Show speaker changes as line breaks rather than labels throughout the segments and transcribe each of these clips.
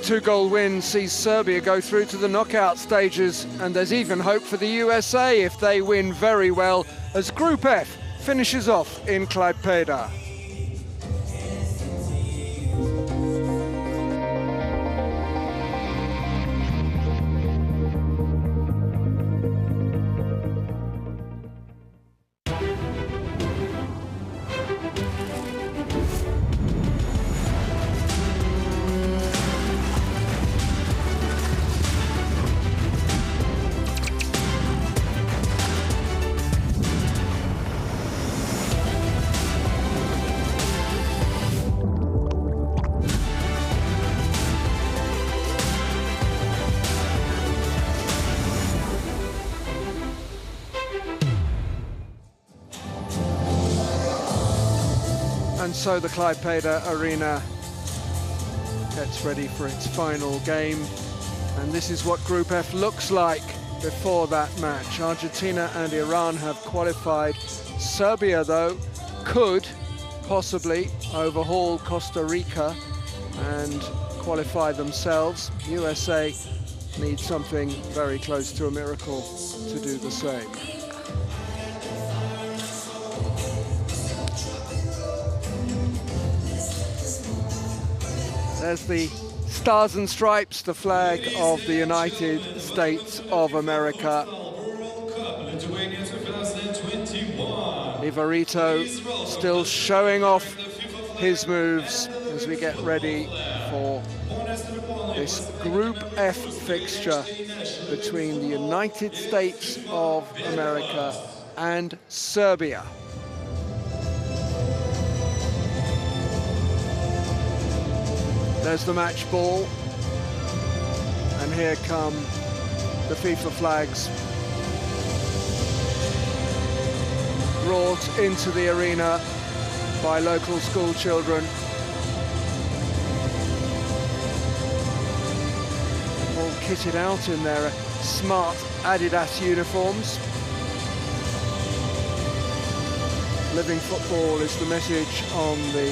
two-goal win sees Serbia go through to the knockout stages, and there's even hope for the USA if they win very well, as Group F finishes off in Klaipėda. And so the Klaipėda Arena gets ready for its final game, and this is what Group F looks like before that match. Argentina and Iran have qualified. Serbia, though, could possibly overhaul Costa Rica and qualify themselves. USA need something very close to a miracle to do the same. There's the Stars and Stripes, the flag of the United States of America. Ivarito still showing off his moves as we get ready for this Group F fixture between the United States of America and Serbia. There's the match ball, and here come the FIFA flags brought into the arena by local school children. All kitted out in their smart Adidas uniforms. Living football is the message on the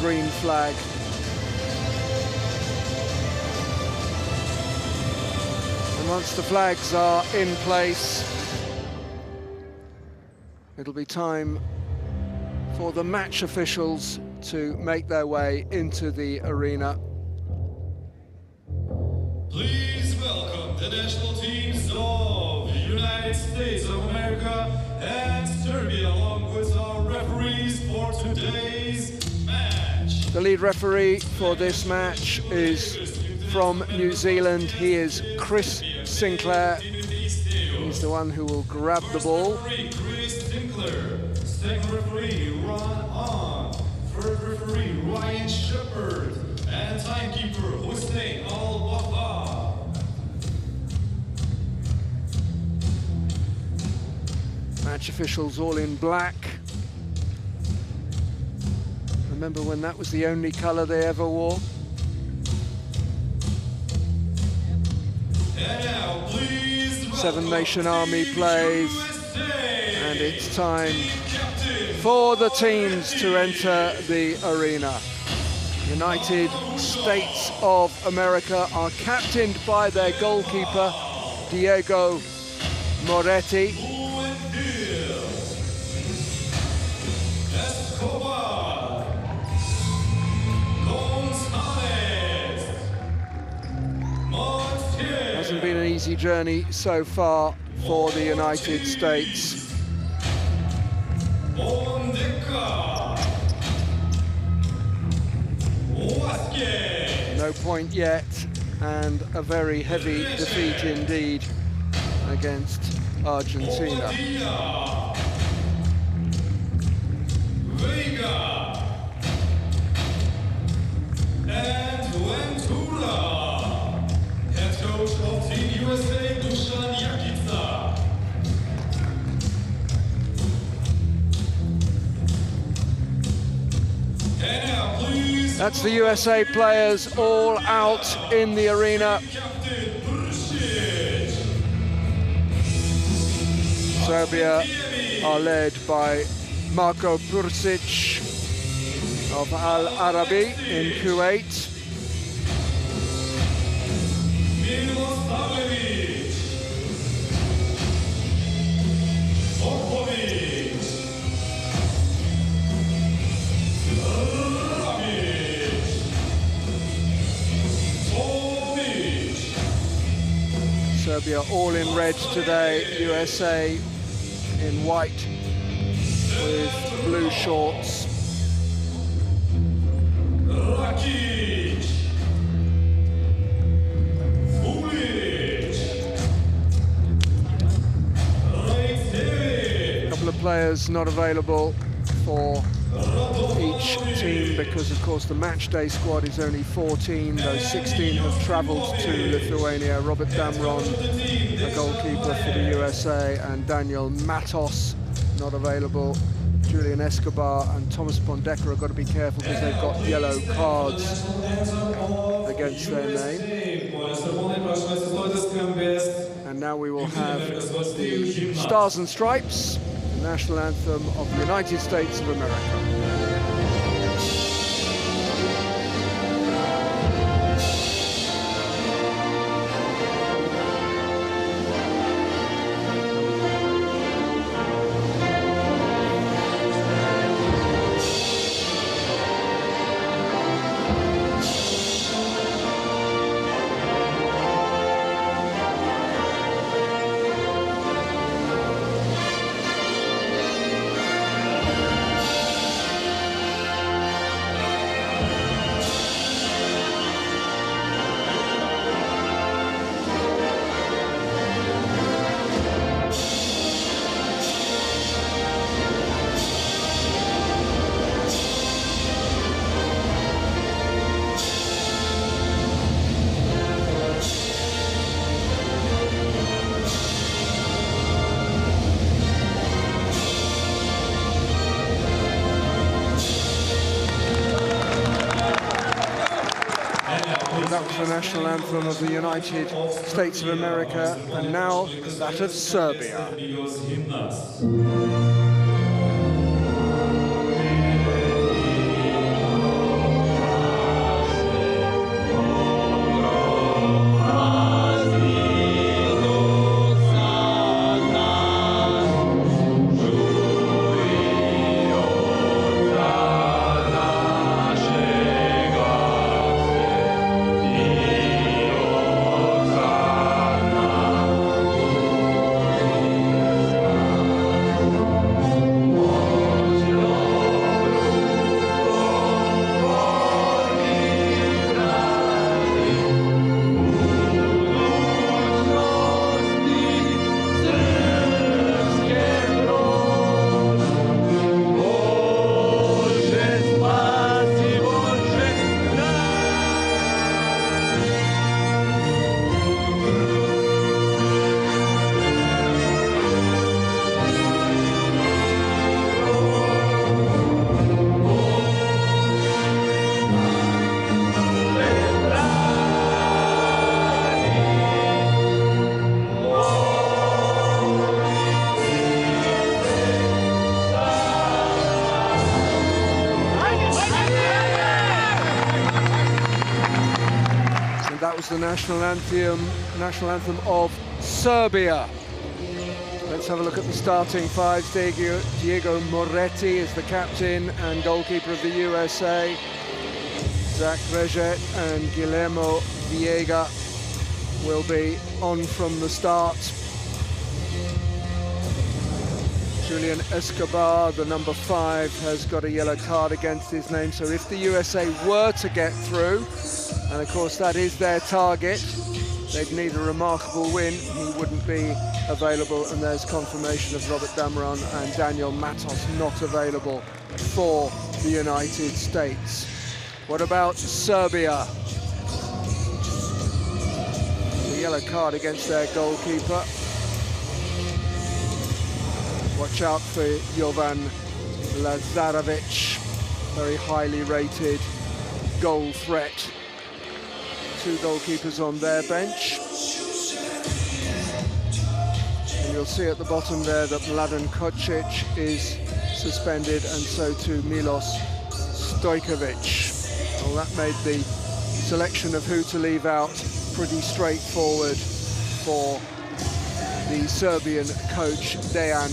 green flag. Once the flags are in place, it'll be time for the match officials to make their way into the arena.
Please welcome the national teams of the United States of America and Serbia, along with our referees for today's match.
The lead referee for this match is from New Zealand. He is Chris Sinclair. He's the one who will grab the ball.
Second referee, Ron On. Third referee, Ryan Shepard. And timekeeper, Hussein Al-Wafa.
Match officials all in black. Remember when that was the only colour they ever wore? Seven Nation Army plays, and it's time for the teams to enter the arena. United States of America are captained by their goalkeeper, Diego Moretti. Hasn't been an easy journey so far for the United States. No point yet, and a very heavy defeat indeed against Argentina.
And Ventura. Head coach of Team USA, Dusan Jakica. And now, please.
That's the USA players all out in the arena. Serbia are led by Marko Pursic of Al Arabi in Kuwait. Serbia all in red today, USA in white with blue shorts. A couple of players not available for each team because, of course, the match day squad is only 14. Those 16 have travelled to Lithuania. Robert Damron, a goalkeeper for the USA, and Daniel Matos not available. Julian Escobar and Thomas Pondeka have got to be careful because they've got yellow cards against their name. And now we will have the Stars and Stripes, the national anthem of the United States of America. That was the national anthem of the United States of America, and now that of Serbia. That was the national anthem of Serbia. Let's have a look at the starting fives. Diego Moretti is the captain and goalkeeper of the USA. Zach Reget and Guillermo Viega will be on from the start. Julian Escobar, the number 5, has got a yellow card against his name, so if the USA were to get through, and of course that is their target, they'd need a remarkable win, he wouldn't be available, and there's confirmation of Robert Damron and Daniel Matos not available for the United States. What about Serbia? The yellow card against their goalkeeper. Watch out for Jovan Lazarevic, very highly rated goal threat. 2 goalkeepers on their bench. And you'll see at the bottom there that Mladen Kocic is suspended, and so too Milos Stojkovic. Well, that made the selection of who to leave out pretty straightforward for the Serbian coach Dejan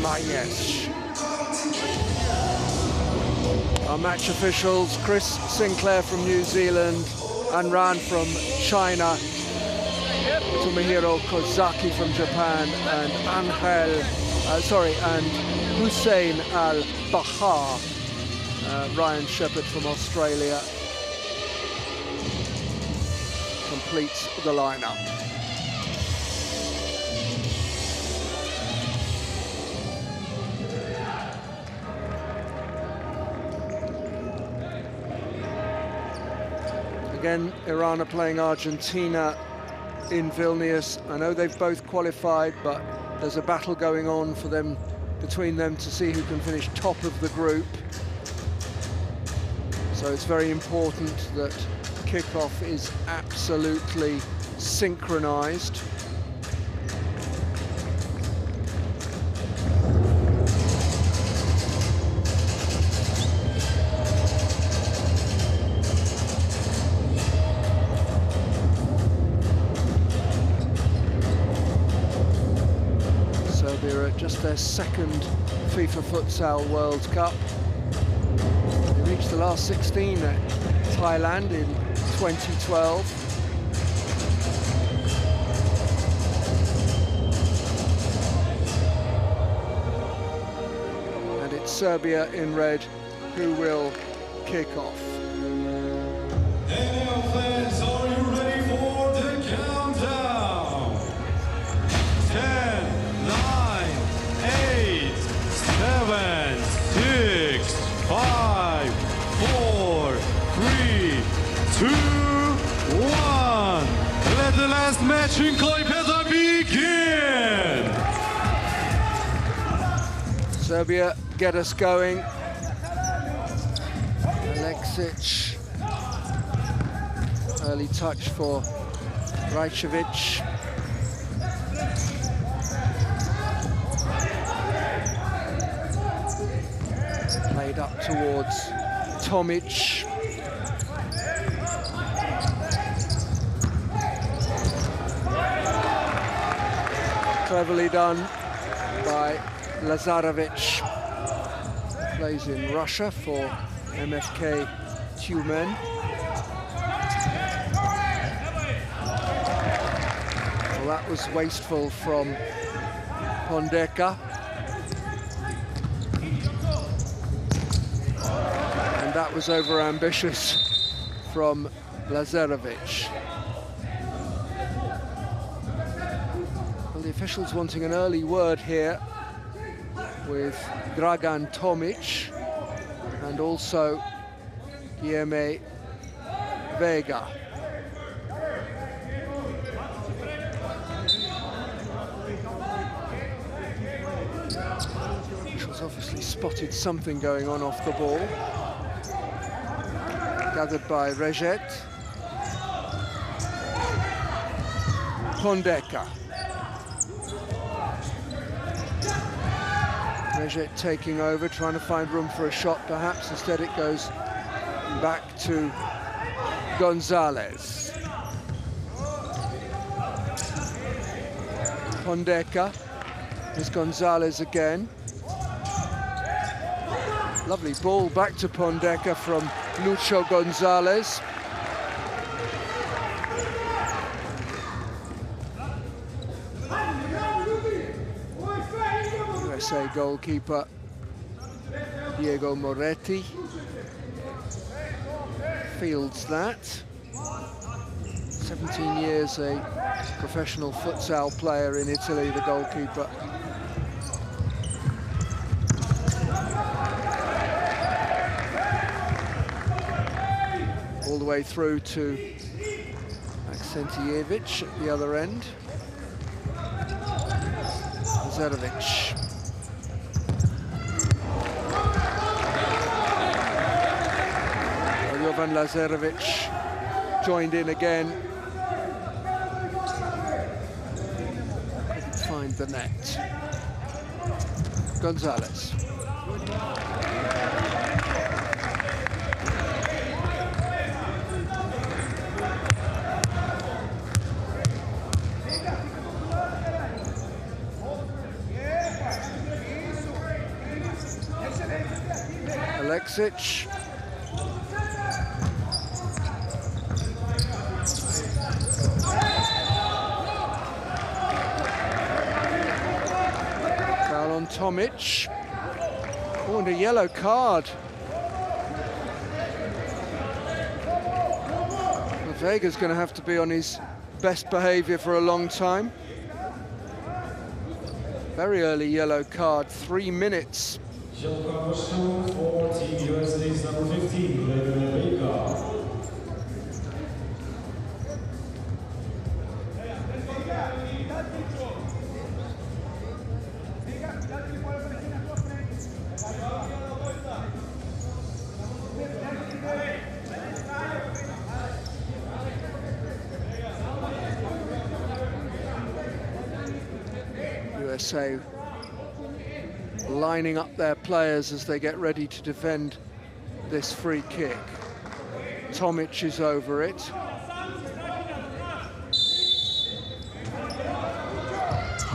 Majes. Our match officials: Chris Sinclair from New Zealand, Anran from China, Tomohiro Kozaki from Japan, and and Hussein Al-Bahar, Ryan Shepherd from Australia, completes the lineup. Again, Iran are playing Argentina in Vilnius. I know they've both qualified, but there's a battle going on for them, between them, to see who can finish top of the group. So it's very important that kickoff is absolutely synchronized. Serbia at just their second FIFA Futsal World Cup. They reached the last 16 at Thailand in 2012. And it's Serbia in red who will kick off.
And now, fans, are you ready for the countdown? 10, 9, 8, 7, 6, 5, 4, 3, 2, 1. Let the last match in Klaipėda begin!
Serbia get us going. Aleksic. Early touch for Rajcevic. Played up towards Tomic. Cleverly done by Lazarevic. Plays in Russia for MFK Tyumen. Well, that was wasteful from Pondeka. And that was over-ambitious from Lazarevic. Well, the officials wanting an early word here with Dragan Tomic and also Guilherme Vega. Officials obviously spotted something going on off the ball. Gathered by Rejet. Pondeka. Rejet taking over, trying to find room for a shot perhaps. Instead it goes back to Gonzalez. Pondeka. Here's Gonzalez again. Lovely ball back to Pondeka from Lucho Gonzalez. USA goalkeeper Diego Moretti fields that. 17 years a professional futsal player in Italy, the goalkeeper. All the way through to Aksentijevic at the other end. Lazarevic. Jovan Lazarevic joined in again. Couldn't find the net. Gonzalez. Aleksic. Tomic. Oh, and a yellow card. Well, Vega's going to have to be on his best behaviour for a long time. Very early yellow card, 3 minutes.
Yellow card shown for Team USA's number 15, Verde-Amarela.
USA lining up their players as they get ready to defend this free kick. Tomic is over it.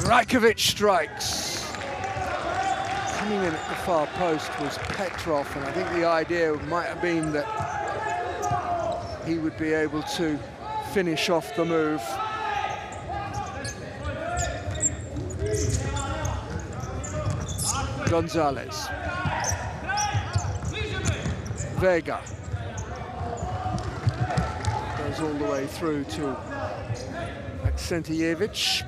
Rajkovic strikes. Coming in at the far post was Petrov, and I think the idea might have been that he would be able to finish off the move. Gonzalez. Vega. Goes all the way through to Aksentijevic.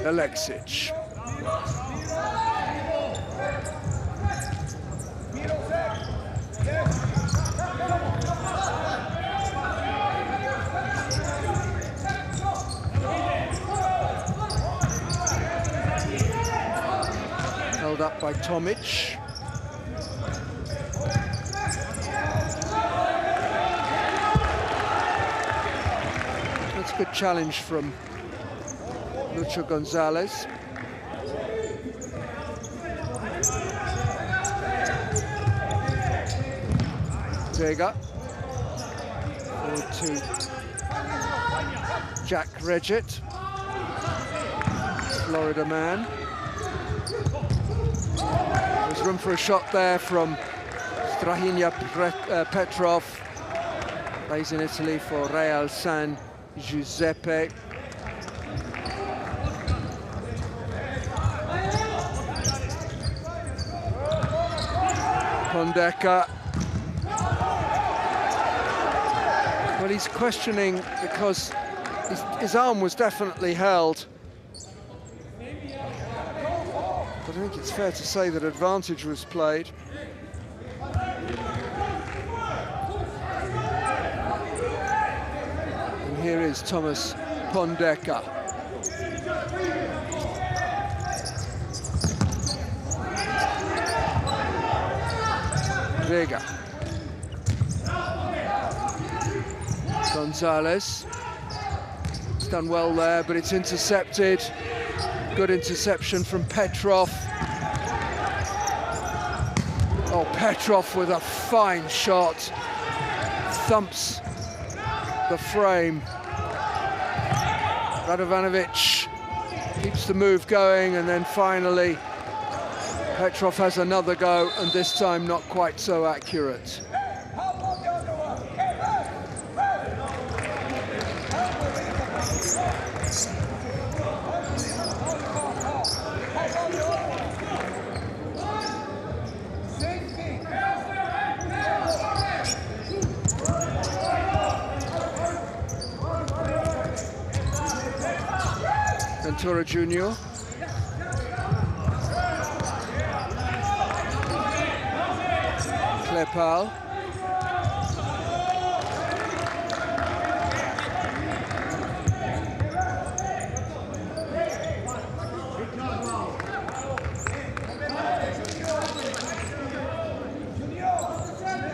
Alexic. Held up by Tomic. That's a good challenge from Lucho Gonzalez. Vega. Forward to Jack Regget. Florida man. There's room for a shot there from Strahinja Petrov. Plays in Italy for Real San Giuseppe. Pondeka. Well, he's questioning because his arm was definitely held. But I think it's fair to say that advantage was played. And here is Thomas Pondeka. Vega. Gonzalez. It's done well there, but it's intercepted. Good interception from Petrov. Oh, Petrov with a fine shot. Thumps the frame. Radovanovic keeps the move going, and then finally Petrov has another go, and this time not quite so accurate. Ventura Junior. Klepal.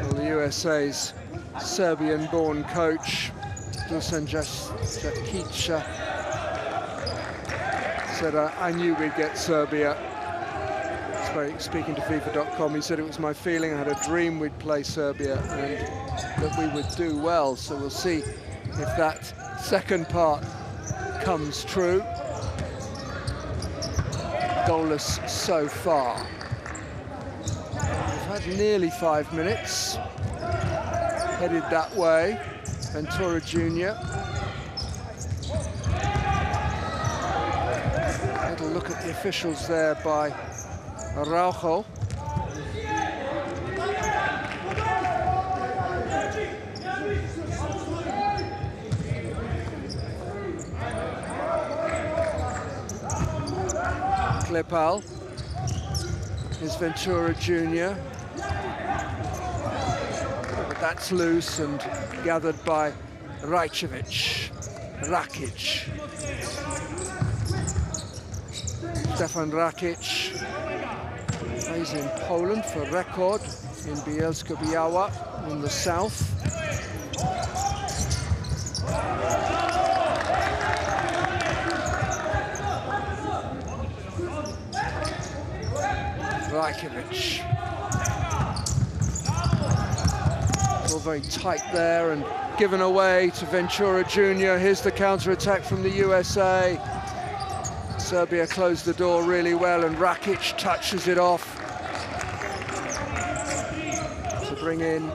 Well, the USA's Serbian-born coach, Dusan Jakic, said, I knew we'd get Serbia. Speaking to FIFA.com, he said, it was my feeling, I had a dream we'd play Serbia and that we would do well. So we'll see if that second part comes true. Goalless so far. We've had nearly 5 minutes. Headed that way. Ventura Junior. We'll look at the officials there by Araujo. Klepal is Ventura Jr. But that's loose and gathered by Rakic. Stefan Rakic plays in Poland for Rekord in Bielsko-Biała in the south. Rakic. It's all very tight there and given away to Ventura Jr. Here's the counter-attack from the USA. Serbia closed the door really well and Rakic touches it off to bring in.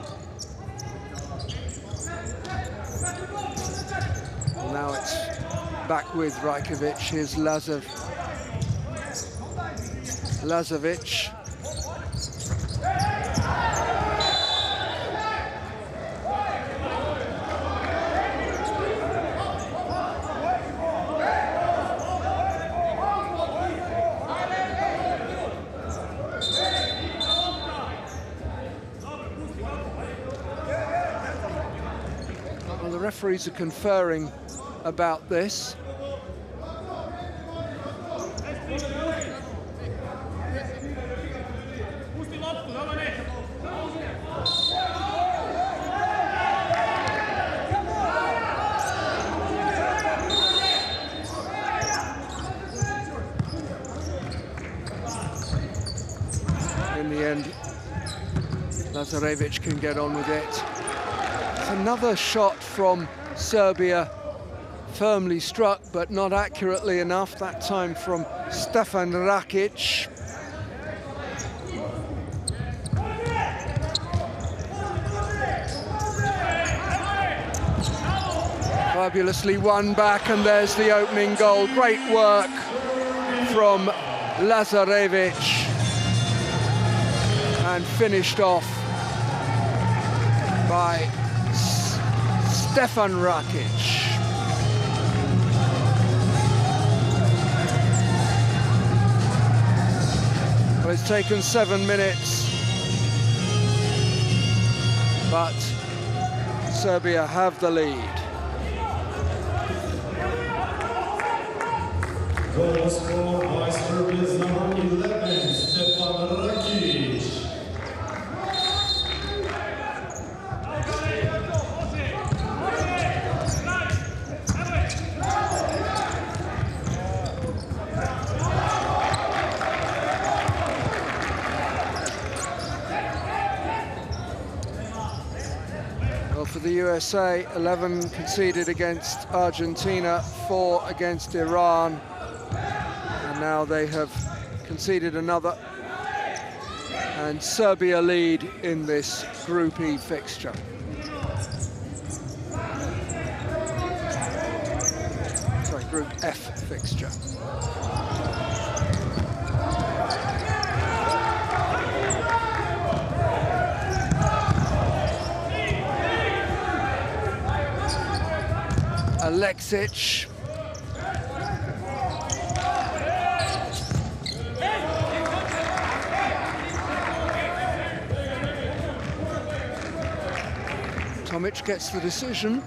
And now it's back with Rakic. Here's Lazovic. Well, the referees are conferring about this. In the end, Lazarevic can get on with it. It's another shot from Serbia, firmly struck, but not accurately enough, that time from Stefan Rakic. Fabulously won back, and there's the opening goal. Great work from Lazarevic. And finished off by Stefan Rakic. Well, it's taken 7 minutes, but Serbia have the lead.
Goal scored by Serbia's number 11, Stefan Rakic.
For the USA, 11 conceded against Argentina, 4 against Iran, and now they have conceded another, and Serbia lead in this Group E fixture. Sorry, Group F fixture. Alexic. Tomic gets the decision.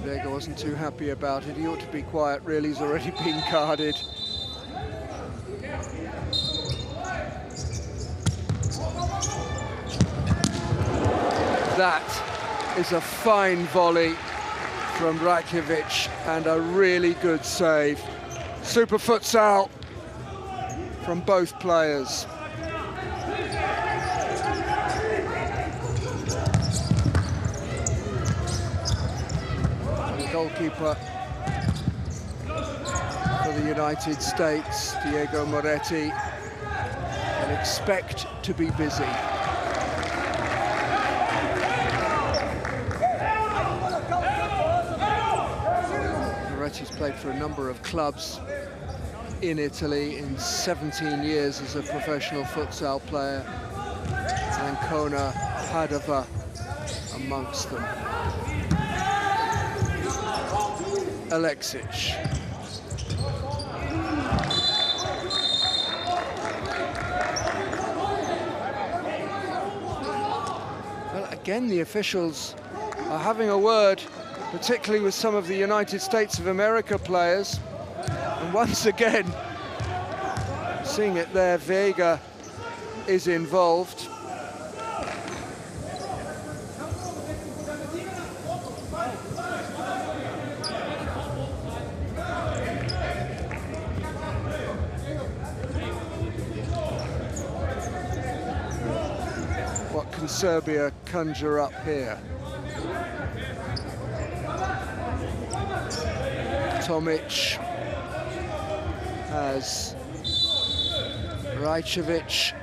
Vega wasn't too happy about it. He ought to be quiet, really. He's already been carded. That is a fine volley from Rakic and a really good save. Super futsal from both players. And the goalkeeper for the United States, Diego Moretti, can expect to be busy. played for a number of clubs in Italy in 17 years as a professional futsal player. Ancona, Padova amongst them. Alexic. Well, again, the officials are having a word, particularly with some of the United States of America players. And once again, seeing it there, Vega is involved. What can Serbia conjure up here? Tomic has Rajcevic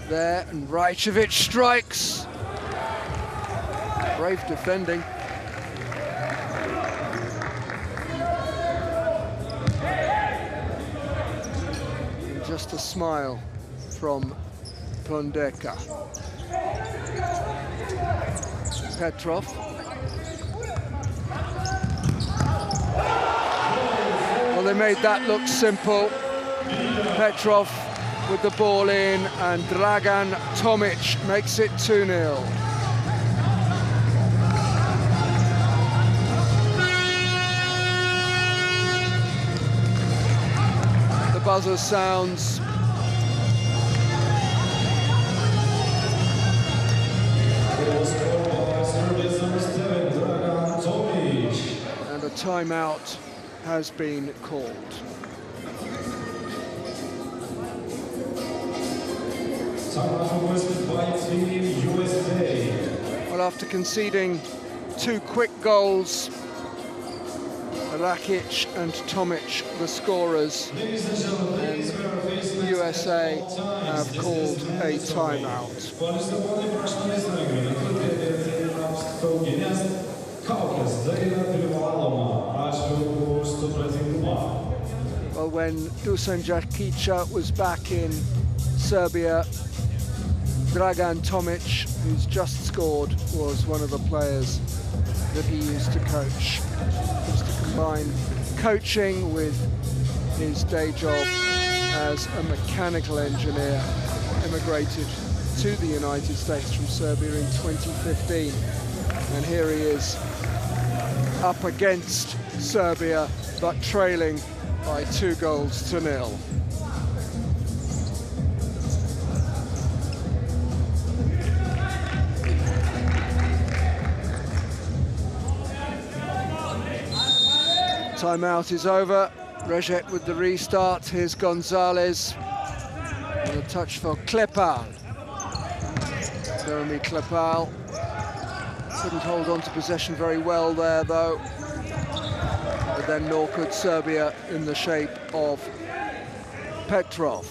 there, and Rajcevic strikes. Brave defending. And just a smile from Pondeka. Petrov. Well, they made that look simple. Petrov with the ball in, and Dragan Tomic makes it 2-0. The buzzer sounds. And a timeout has been called. Well, after conceding 2 quick goals, Rakic and Tomic, the scorers, and USA have called a timeout. Well, when Dusan Jakic was back in Serbia, Dragan Tomic, who's just scored, was one of the players that he used to coach. He used to combine coaching with his day job as a mechanical engineer. Immigrated to the United States from Serbia in 2015. And here he is up against Serbia, but trailing by 2-0. Timeout is over. Rezet with the restart. Here's Gonzalez. And a touch for Klepal. Jeremy Klepal couldn't hold on to possession very well there, though. But then nor could Serbia in the shape of Petrov.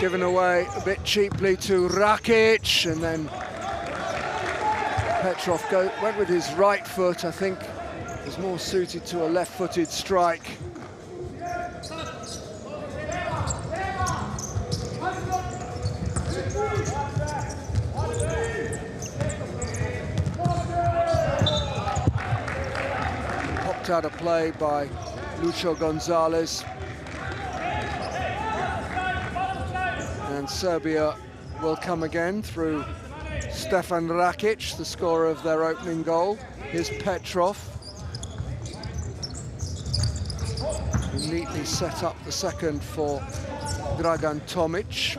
Given away a bit cheaply to Rakic, and then Petrov went with his right foot. I think was more suited to a left-footed strike. Popped out of play by Lucho Gonzalez. And Serbia will come again through Stefan Rakic, the scorer of their opening goal. Here's Petrov, who neatly set up the second for Dragan Tomic.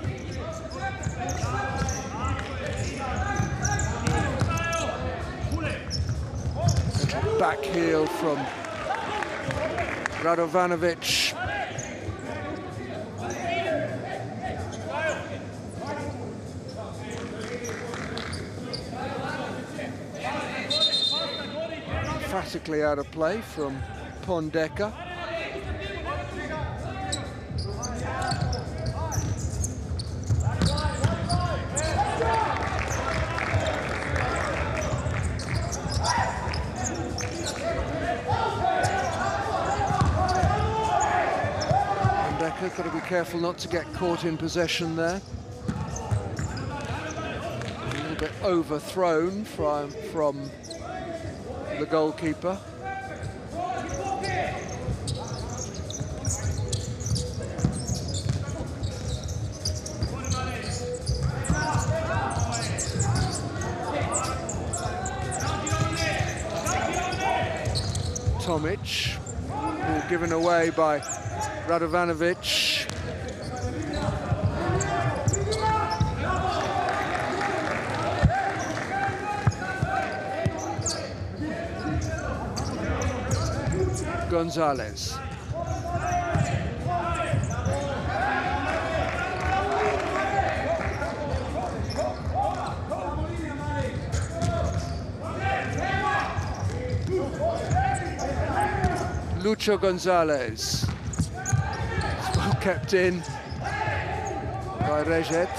Little back heel from Radovanovic. dramatically out of play from Pondeka. Pondeka got to be careful not to get caught in possession there. A little bit overthrown from the goalkeeper. Tomic, ball given away by Radovanovic. Gonzalez. Lucho Gonzalez. It's well kept in by Reget.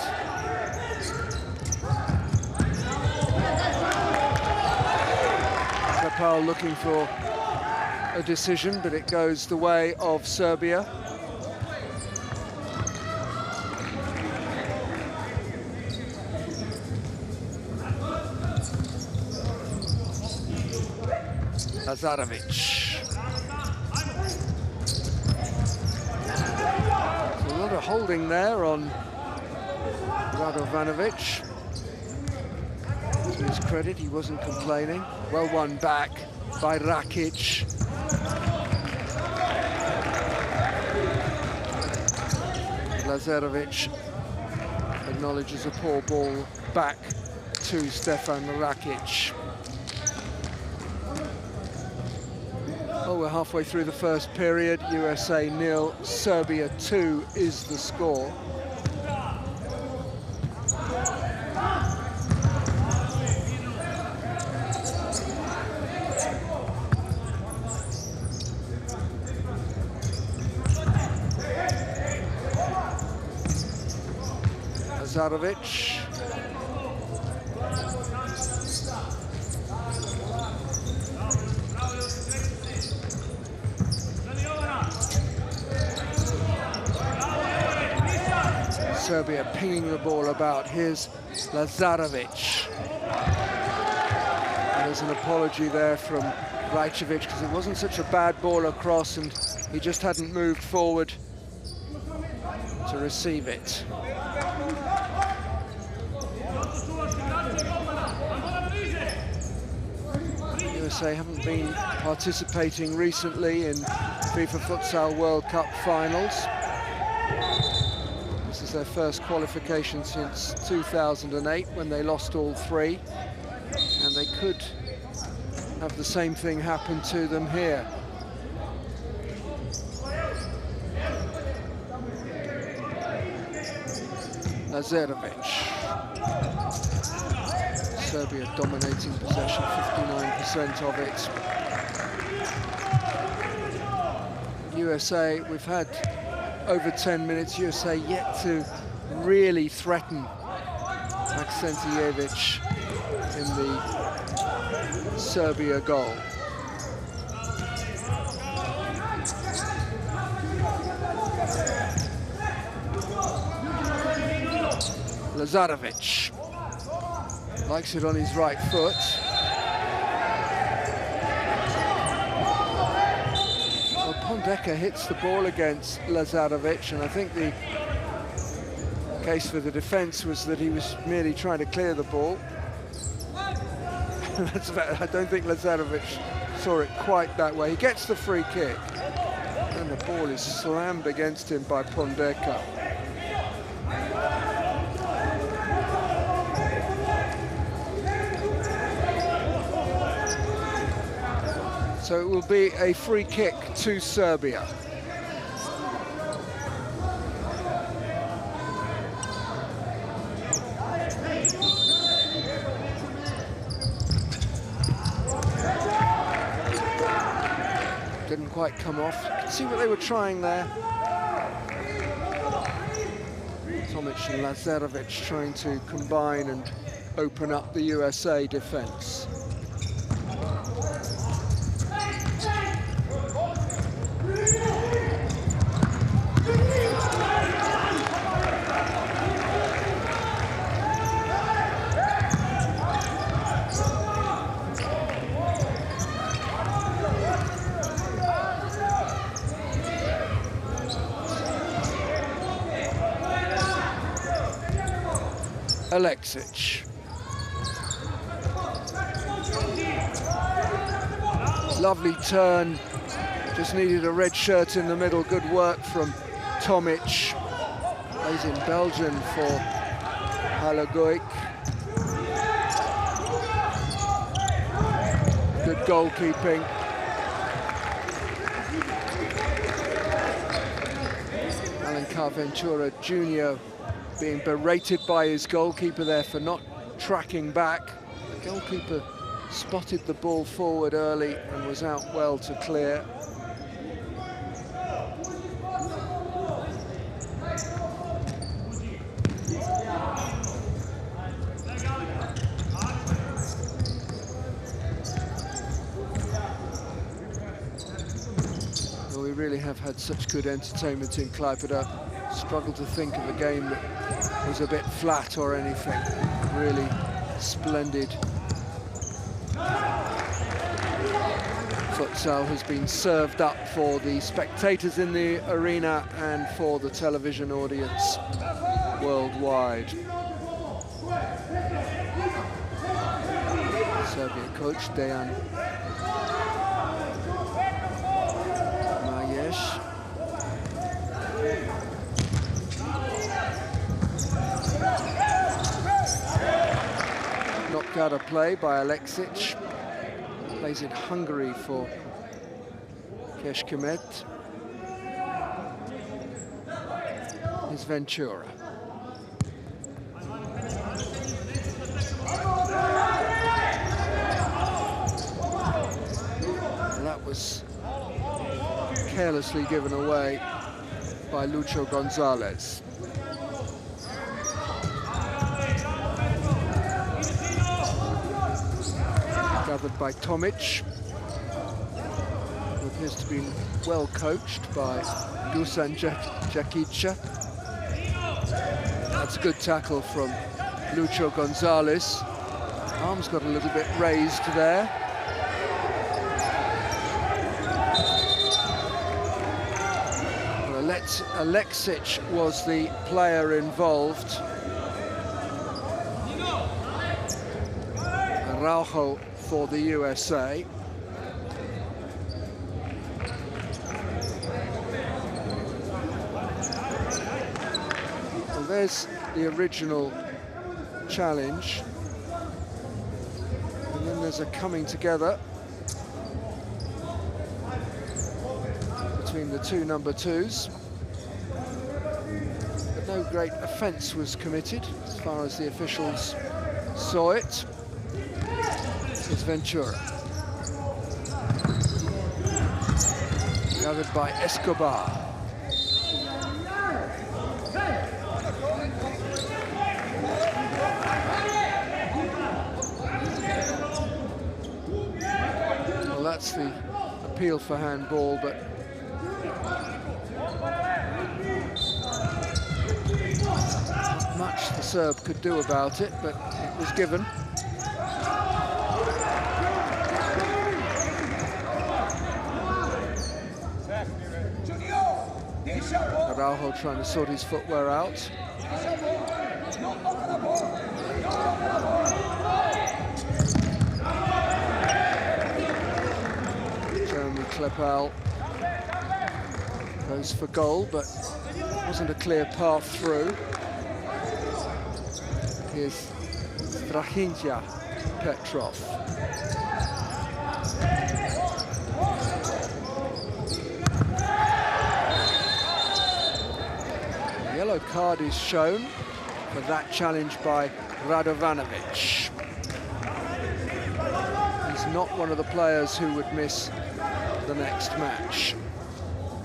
Kapal looking for a decision, but it goes the way of Serbia. Lazarevic. A lot of holding there on Radovanovic. To his credit, he wasn't complaining. Well won back by Rakic. Lazarevic acknowledges a poor ball back to Stefan Rakic. Oh, we're halfway through the first period. USA 0, Serbia 2 is the score. Lazarevic. Serbia pinging the ball about. Here's Lazarevic. And there's an apology there from Rajcevic because it wasn't such a bad ball across and he just hadn't moved forward to receive it. USA haven't been participating recently in FIFA Futsal World Cup finals. This is their first qualification since 2008 when they lost all three, and they could have the same thing happen to them here. Lazarevic. Serbia dominating possession, 59% of it. USA, we've had over 10 minutes, USA yet to really threaten Aksentijevic in the Serbia goal. Lazarevic likes it on his right foot. Well, Pondeka hits the ball against Lazarevic, and I think the case for the defence was that he was merely trying to clear the ball. I don't think Lazarevic saw it quite that way. He gets the free kick, and the ball is slammed against him by Pondeka. So it will be a free kick to Serbia. quite come off. You can see what they were trying there. Tomic and Lazarevic trying to combine and open up the USA defence. Alexic. Lovely turn, just needed a red shirt in the middle. Good work from Tomic. Plays in Belgian for Halagoik. Good goalkeeping. Alencar Ventura Jr. being berated by his goalkeeper there for not tracking back. The goalkeeper spotted the ball forward early and was out well to clear. Well, we really have had such good entertainment in Klaipėda. Struggle to think of a game that was a bit flat or anything. Really splendid. Futsal has been served up for the spectators in the arena and for the television audience worldwide. Serbia coach Dejan Majesh. Knocked out of play by Alexic. Plays in Hungary for Kecskemét. Is Ventura. And that was carelessly given away by Lucho Gonzalez. Gathered by Tomic, who appears to be well coached by Dusan Jakic. That's a good tackle from Lucho Gonzalez. Arms got a little bit raised there. Well, Alexic was the player involved. Araujo for the USA. Well, there's the original challenge. And then there's a coming together between the two number twos. But no great offence was committed as far as the officials saw it. Is Ventura. Gathered by Escobar. Well, that's the appeal for handball, but not much the Serb could do about it, but it was given. Araujo trying to sort his footwear out. Jeremy Klepal goes for goal, but wasn't a clear path through. Here's Strachinja Petrov. Yellow card is shown for that challenge by Radovanovic. He's not one of the players who would miss the next match.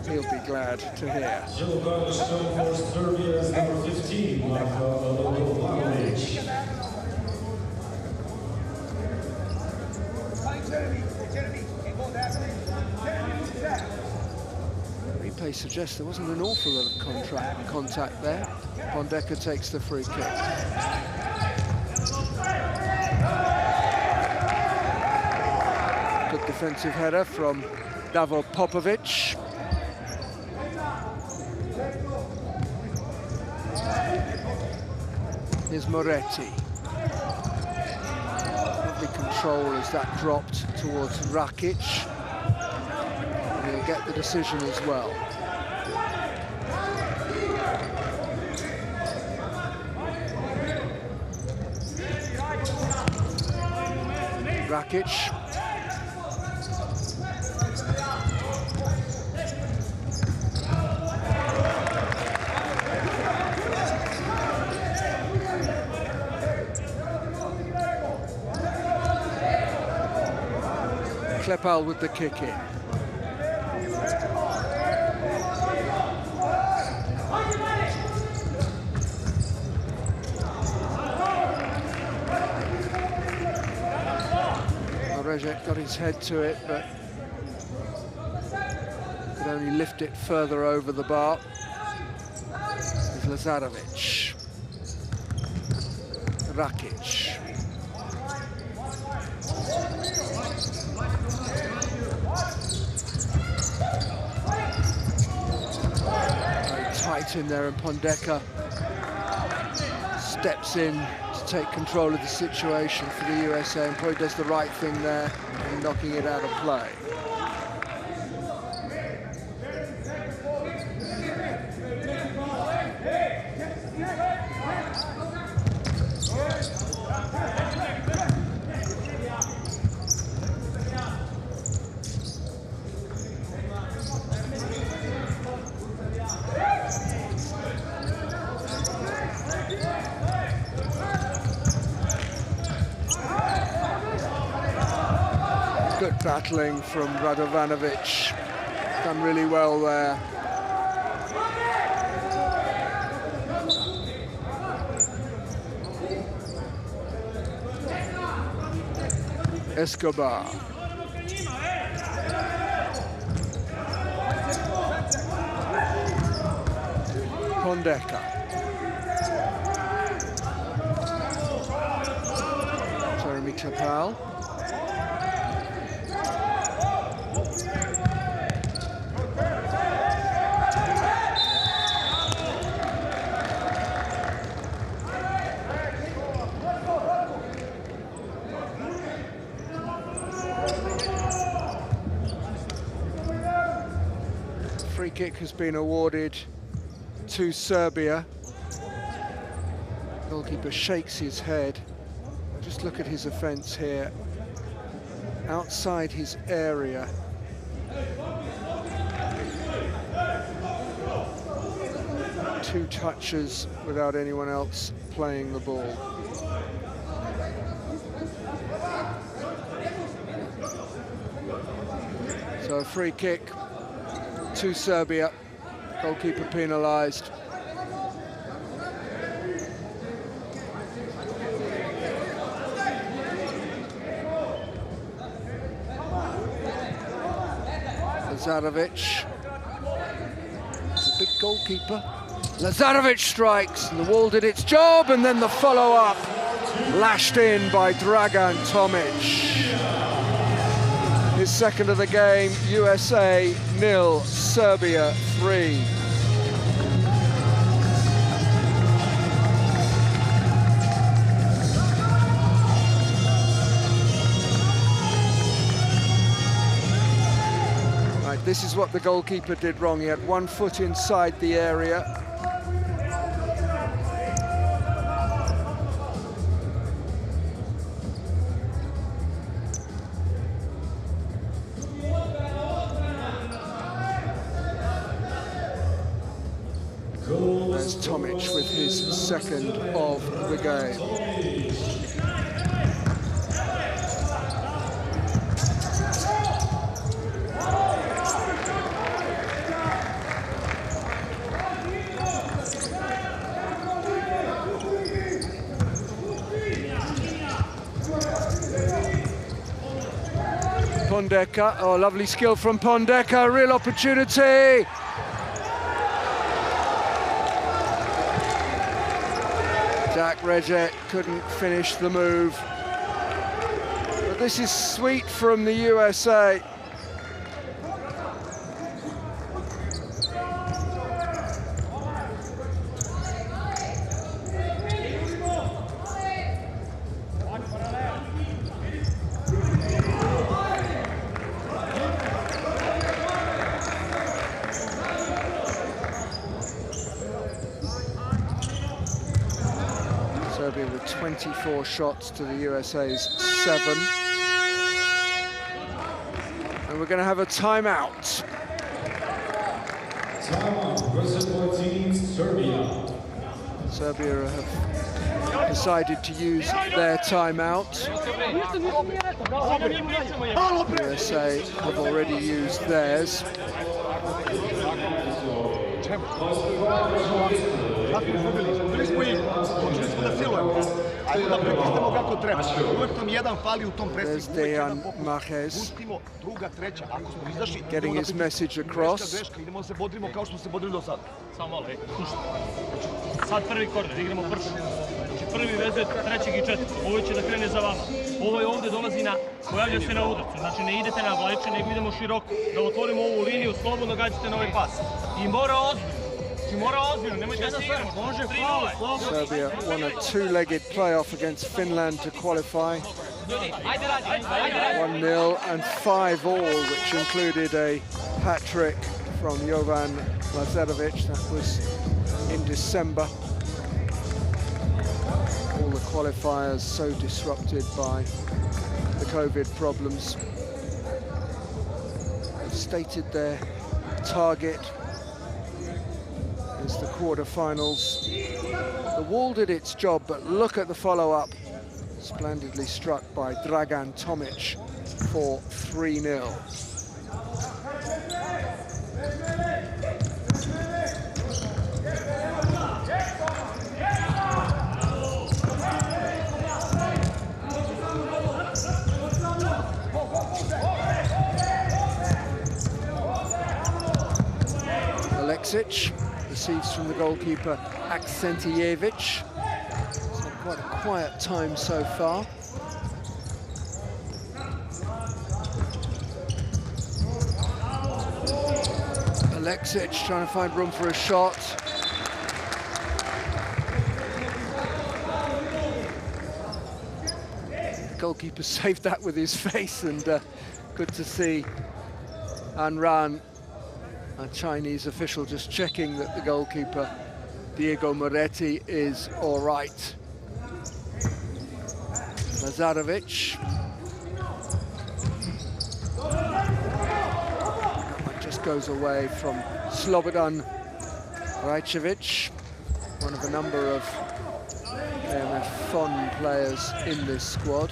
He'll be glad to hear.
Yellow card is shown for Serbia as number 15, Verde-Amarela.
Replay suggests there wasn't an awful lot of contact there. Pondeka takes the free kick. Good defensive header from Davor Popovic. Here's Moretti. Lovely control as that dropped towards Rakic. And he'll get the decision as well. Rakic. Klepal with the kick in. Rezek got his head to it, but could only lift it further over the bar. It's Lazarevic. Rakic. Very tight in there, and Pondeka steps in to take control of the situation for the USA and probably does the right thing there in knocking it out of play. Good battling from Radovanovic, done really well there. Escobar. Pondeka. Jeremy Klepal. Free kick has been awarded to Serbia. Goalkeeper shakes his head. Just look at his offence here. Outside his area. Two touches without anyone else playing the ball. So a free kick to Serbia, goalkeeper penalised. Lazarevic, it's a big goalkeeper. Lazarevic strikes, and the wall did its job, and then the follow-up lashed in by Dragan Tomic. His second of the game, USA 0, Serbia 3. Right, this is what the goalkeeper did wrong. He had one foot inside the area. There's Tomic with his second of the game. Pondeka. Oh, lovely skill from Pondeka. Real opportunity. Jack Reget couldn't finish the move. But this is sweet from the USA. Serbia with 24 shots to the USA's 7. And we're going to have a timeout.
Timeout, reservoir team Serbia.
Serbia have decided to use their timeout. USA have already used theirs. There's Dejan Mahrez getting his message across.
Sad prvi korner, igramo brzo. Znači prvi vezuje trećeg i četvrtog. Ovo će da krene za vama. Ovo je ovdje dolazi na, pojavlja se na udarcu. Znači ne idete na vleče, nego idemo široko. Da otvorimo ovu liniju, slobodno gađate na ovaj pas. I mora ozbiljno. Znači mora ozbiljno, nemojte da se igramo. Može, faul.
Serbia won a two-legged playoff against Finland to qualify. 1-0 and 5-all, which included a hat-trick from Jovan Lazarevic. That was in December. All the qualifiers so disrupted by the COVID problems. They've stated their target is the quarterfinals. The wall did its job, but look at the follow-up. Splendidly struck by Dragan Tomic for 3-0. Aleksic receives from the goalkeeper Aksentijevic. It's had quite a quiet time so far. Aleksic trying to find room for a shot. The goalkeeper saved that with his face, and good to see Anran, a Chinese official, just checking that the goalkeeper, Diego Moretti, is all right. Lazarevic. That just goes away from Slobodan Rajcevic, one of a number of KMF fond players in this squad.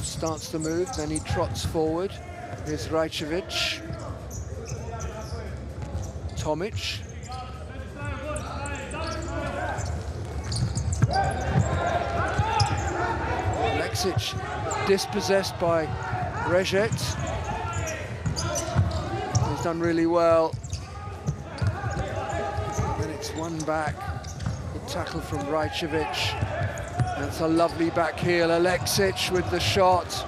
Starts the move, then he trots forward. Here's Rajcevic. Tomic. Aleksic dispossessed by Reget. He's done really well. Then it's one back. Good tackle from Rajcevic. That's a lovely back heel. Aleksic with the shot.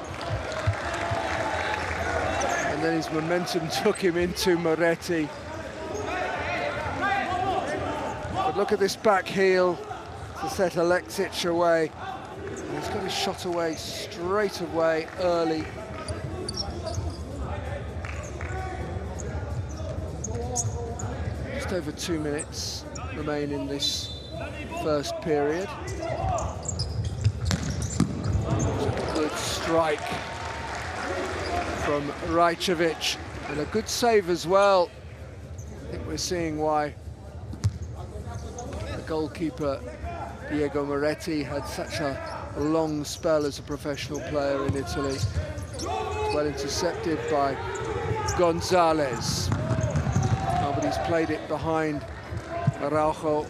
And then his momentum took him into Moretti. But look at this back heel to set Aleksic away. And he's got his shot away straight away early. Just over 2 minutes remain in this first period. Good strike from Rajcevic, and a good save as well. I think we're seeing why goalkeeper Diego Moretti had such a long spell as a professional player in Italy. Well intercepted by Gonzalez. Oh, but he's played it behind Araujo.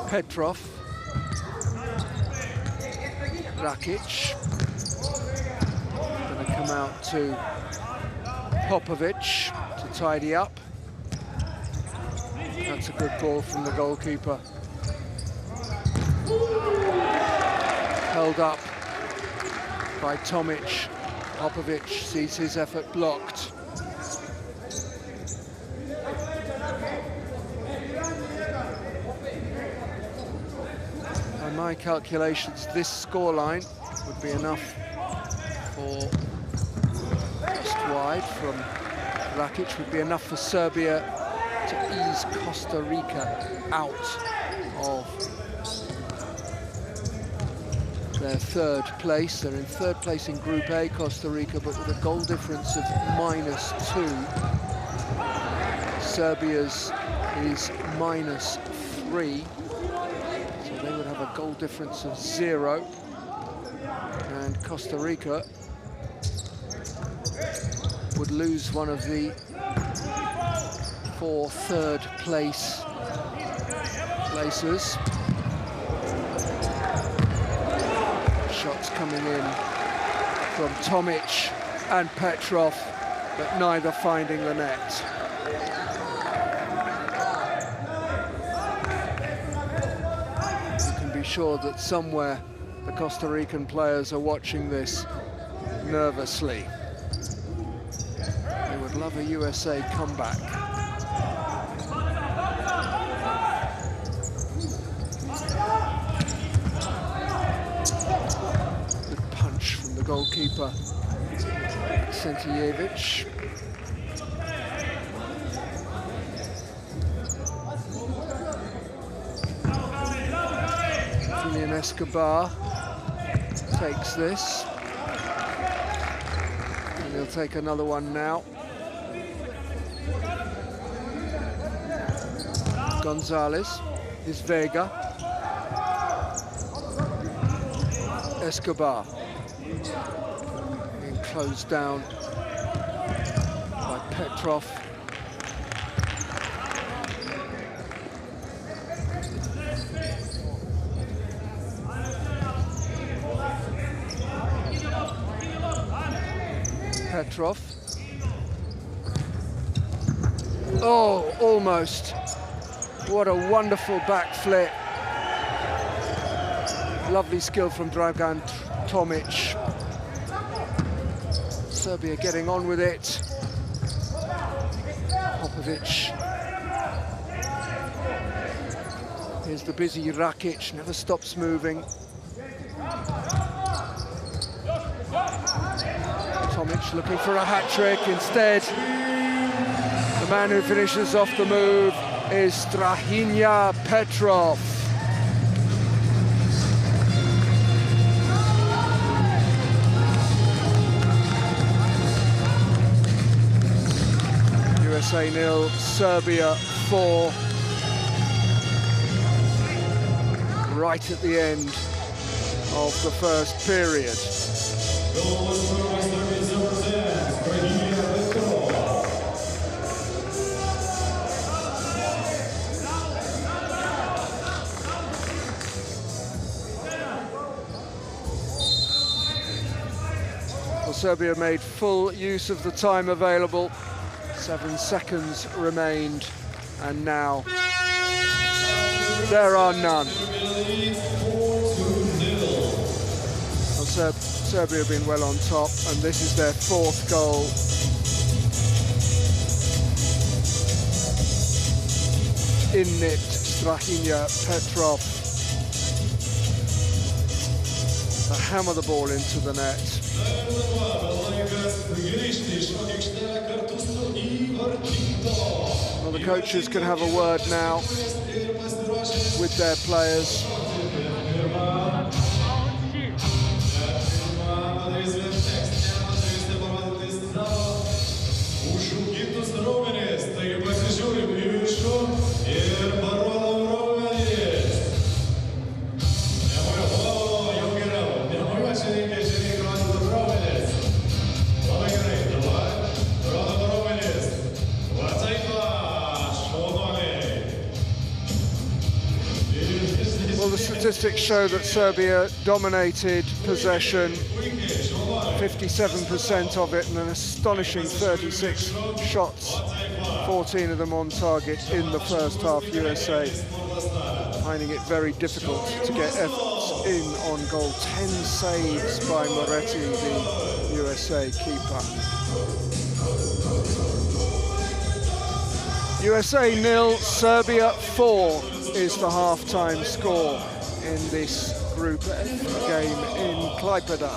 Petrov, Rakic, going to come out to Popovic to tidy up. That's a good ball from the goalkeeper. Held up by Tomic. Popovic sees his effort blocked. By my calculations, this scoreline would be enough for just wide from Rakic, would be enough for Serbia to ease Costa Rica out of their third place. They're in third place in Group A, Costa Rica, but with a goal difference of -2. Serbia's is -3. They would have a goal difference of 0, and Costa Rica would lose one of the 4 third places. Shots coming in from Tomic and Petrov, but neither finding the net. Sure that somewhere the Costa Rican players are watching this nervously. They would love a USA comeback. Good punch from the goalkeeper, Sentijevic. Escobar takes this, and he'll take another one now. Gonzalez is Vega. Escobar being closed down by Petrov. Petrov. Oh, almost. What a wonderful back flip. Lovely skill from Dragan Tomic. Serbia getting on with it. Popovic. Here's the busy Rakic, never stops moving. Tomic looking for a hat-trick. Instead, the man who finishes off the move is Strahinja Petrov. USA 0, Serbia 4. Right at the end of the first period. Well, Serbia made full use of the time available. 7 seconds remained, and now there are none. Well, Serbia have been well on top, and this is their 4th goal. In it, Strahinja Petrov to hammer the ball into the net. Well, the coaches can have a word now. with their players. Well, the statistics show that Serbia dominated possession, 57% of it, and an astonishing 36 shots, 14 of them on target in the first half. USA finding it very difficult to get efforts in on goal. 10 saves by Moretti, the USA keeper. USA 0, Serbia 4 is the half-time score in this Group F game in Klaipeda.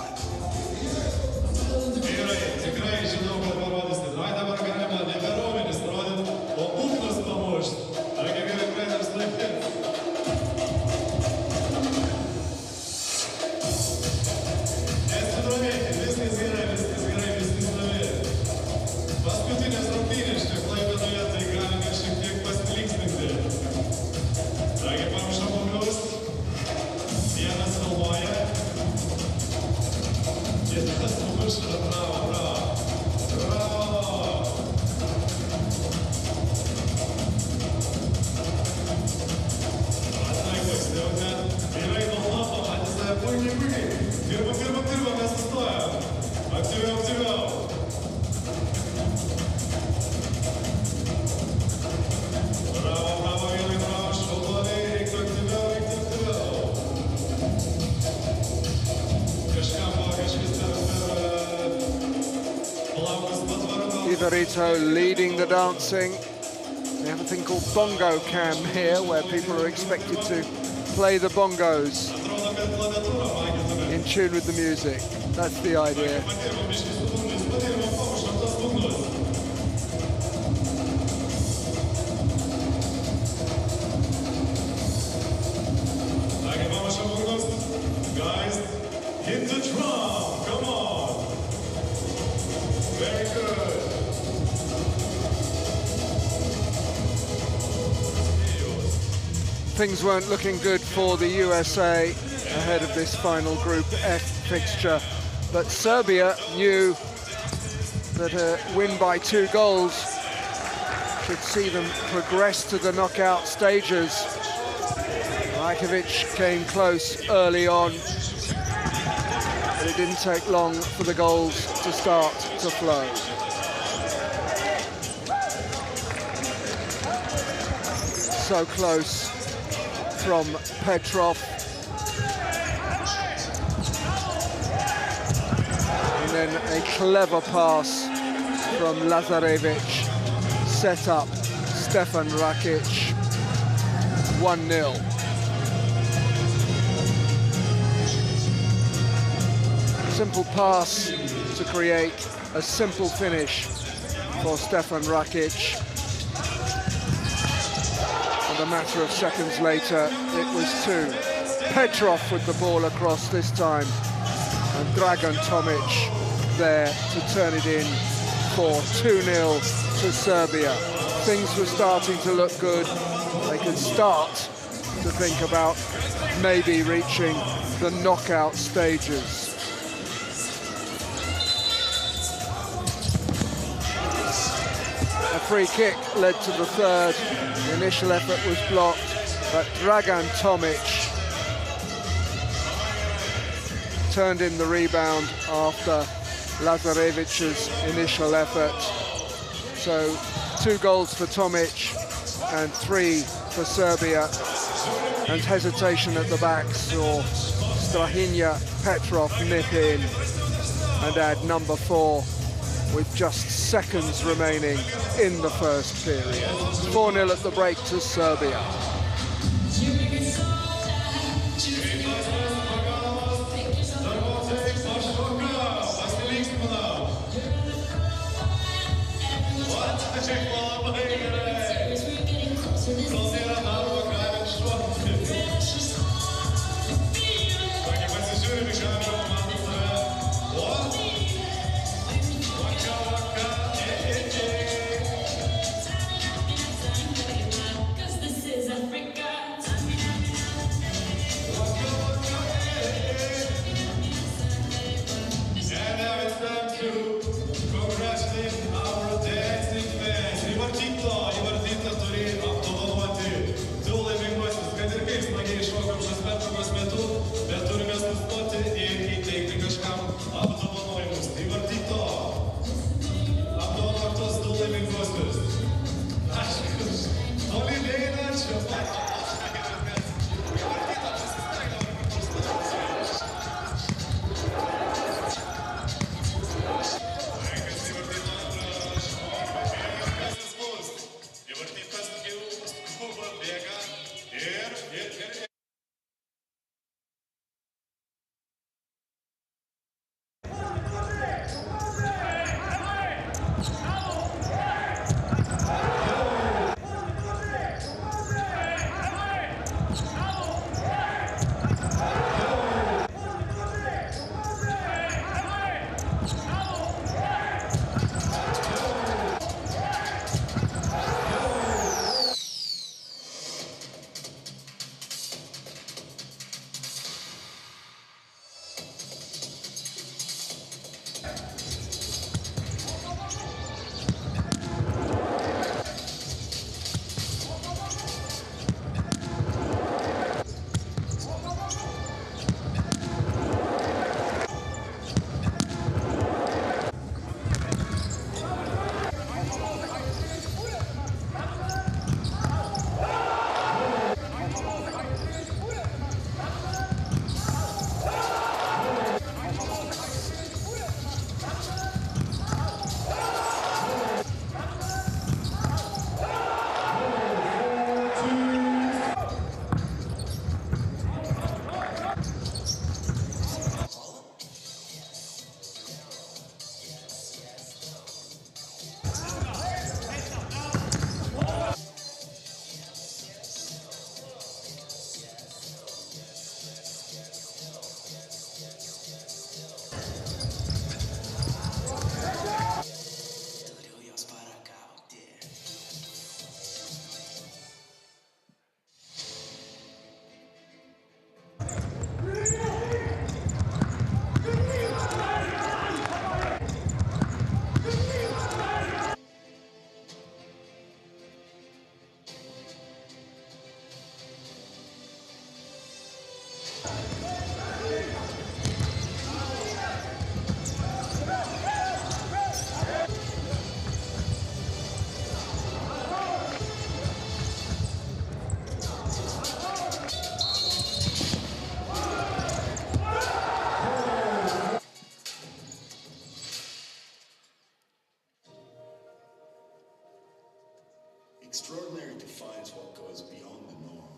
Leading the dancing. They have a thing called bongo cam here, where people are expected to play the bongos in tune with the music. That's the idea.
Guys, hit the drum, come on. Very good.
Things weren't looking good for the USA ahead of this final Group F fixture, but Serbia knew that a win by 2 goals should see them progress to the knockout stages. Rajkovic came close early on, but it didn't take long for the goals to start to flow. So close from Petrov. And then a clever pass from Lazarevic set up Stefan Rakic. 1-0. Simple pass to create a simple finish for Stefan Rakic. And a matter of seconds later, it was 2. Petrov with the ball across this time, and Dragan Tomic there to turn it in for 2-0 to Serbia. Things were starting to look good. They could start to think about maybe reaching the knockout stages. A free kick led to the third. The initial effort was blocked, but Dragan Tomic turned in the rebound after Lazarevic's initial effort. So 2 goals for Tomic and 3 for Serbia, and hesitation at the back saw Strahinja Petrov nip in and add number 4 with just seconds remaining in the first period. 4-0 at the break to Serbia.
defines what goes beyond the norm.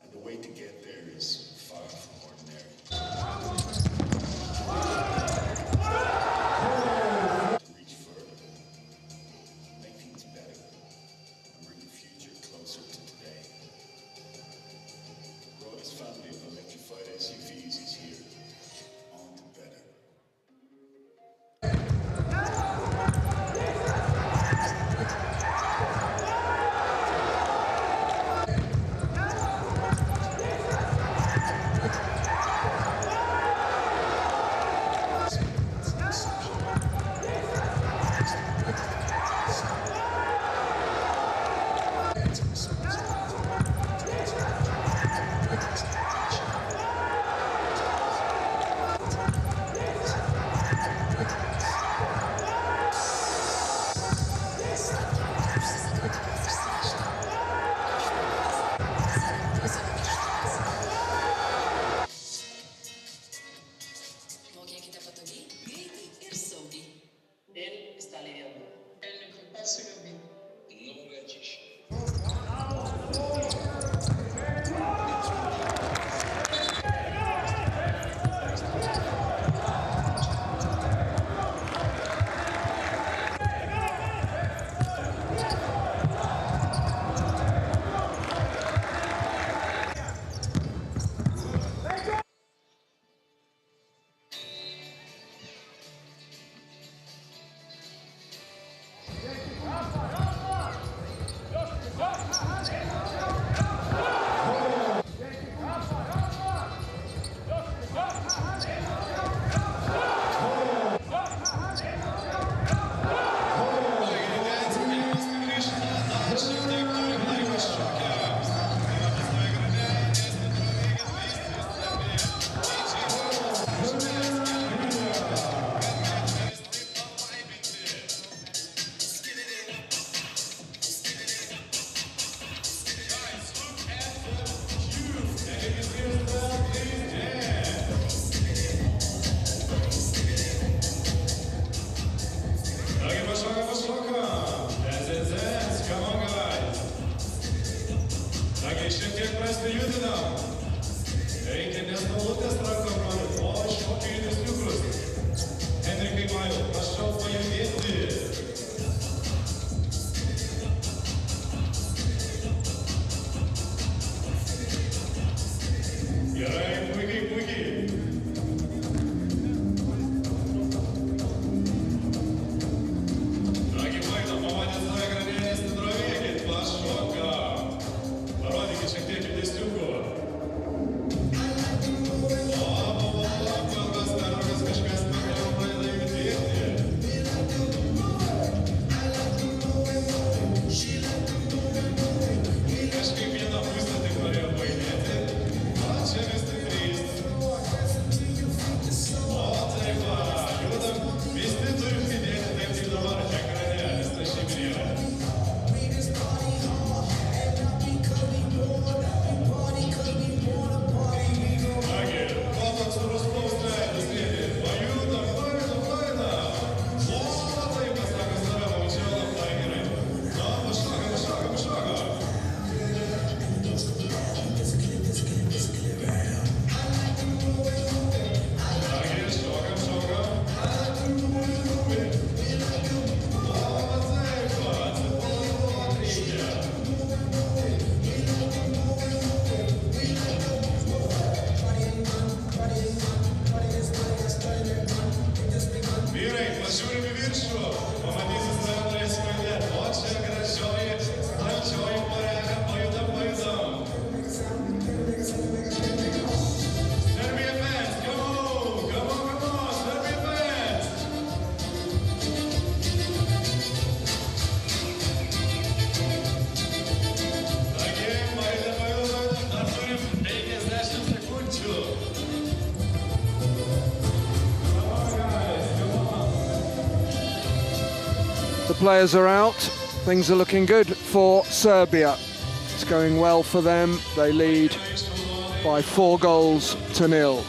And the way to get there is far from ordinary. To reach further, make things better, and bring the future closer to today. Roy's family of electrified SUVs is here. On to better.
Él está lidiando. Él ne peut pas se lever. Non réagit.
Šiek tiek prasijudinam. Reikia ne saulutės rankom rodyt, o šokio judesniukus. Henrikai Majau, prašau pajudėti. Gerai, puikiai, puikiai. Nagi, Maida, pamatęs tave grandinės, nedrovėkit, pašokam. Parodykit šiek tiek judesniukų. Ilgas perrokas kažkas pagaliau pradeda judėti. Kažkaip vieną pusę tik norėjo paėmėti, o čia vis tik trys. O taip va, judam, visi turim judėti taip tik dabar, ekrane, nes ta šeiminėra.
The players are out. Things are looking good for Serbia. It's going well for them. They lead by 4 goals to 0.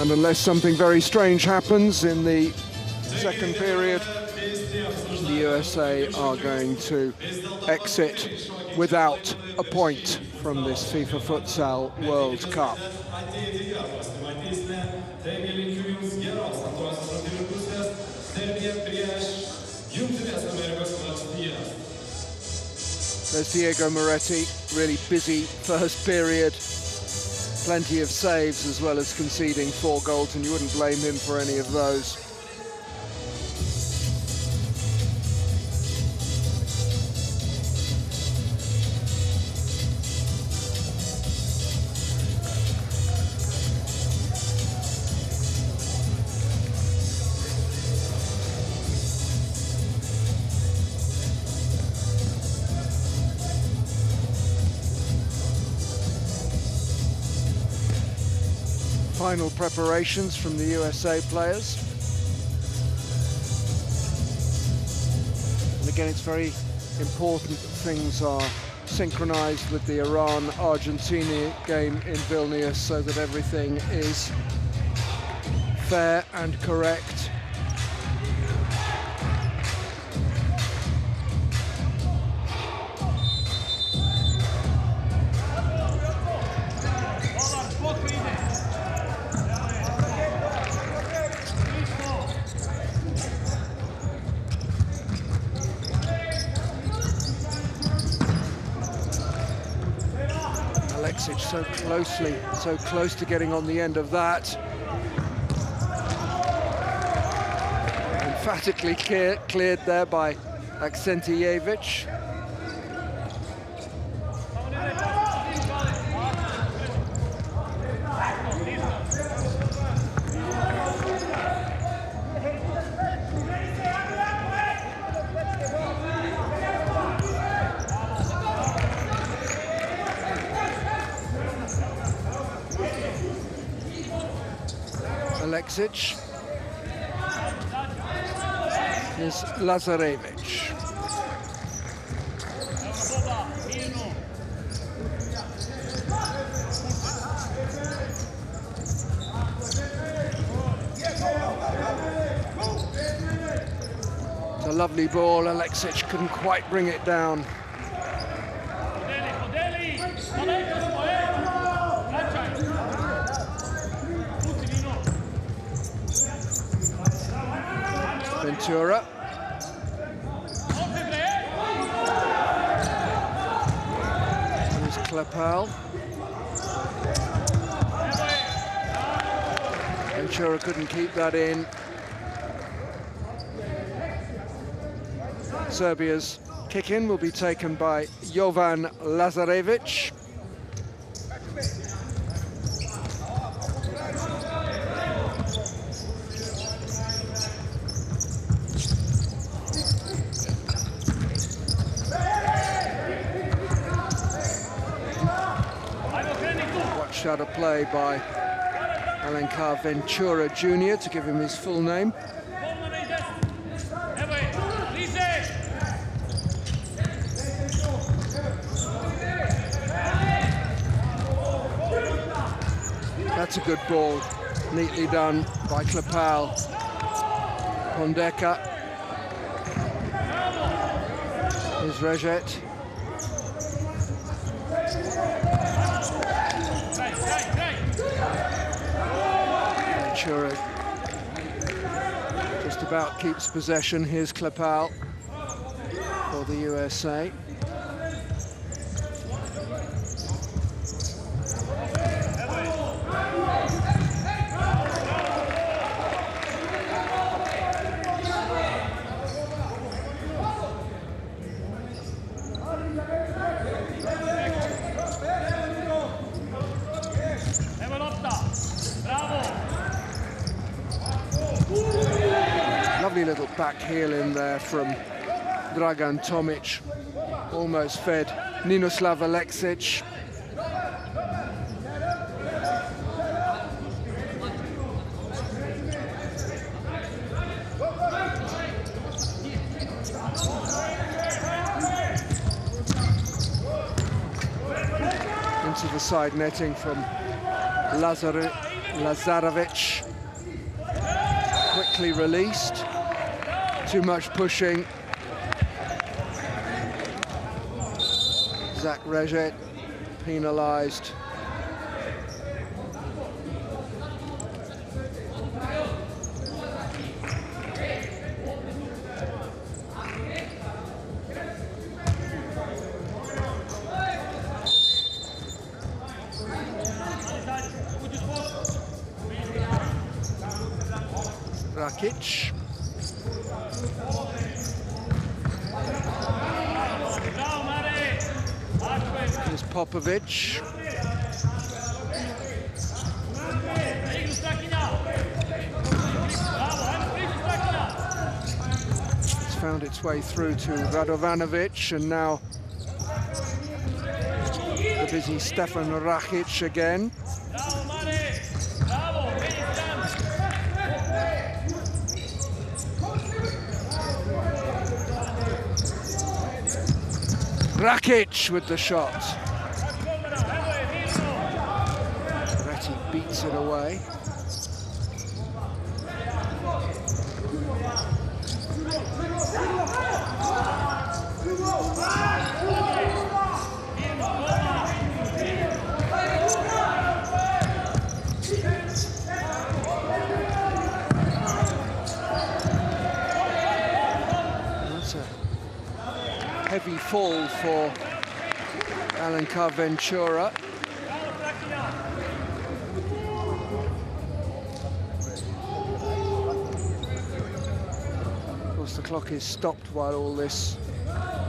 And unless something very strange happens in the second period. The USA are going to exit without a point from this FIFA Futsal World Cup. There's Diego Moretti, really busy first period. Plenty of saves as well as conceding 4 goals, and you wouldn't blame him for any of those. Final preparations from the USA players. And again, it's very important that things are synchronized with the Iran-Argentina game in Vilnius so that everything is fair and correct. So close to getting on the end of that. Emphatically cleared there by Aksentijevic. Aleksic is Lazarevic. It's a lovely ball. Aleksic couldn't quite bring it down. Ventura. There's Klepal. Ventura couldn't keep that in. Serbia's kick-in will be taken by Jovan Lazarevic. Out of play by Alencar Ventura Jr. to give him his full name. That's a good ball, neatly done by Klepal. Pondeka. Here's Rejet. Just about keeps possession. Here's Klepal for the USA. Lovely little back heel in there from Dragan Tomic. Almost fed Ninoslav Aleksic. Into the side netting from Lazarevic. Quickly released. too much pushing. Zach Reget penalised. Rakic. Here's Popovic. It's found its way through to Radovanovic, and now the busy Stefan Rakic again. Rakic with the shot. Reti beats it away. Heavy fall for Alenka Ventura. Of course, the clock is stopped while all this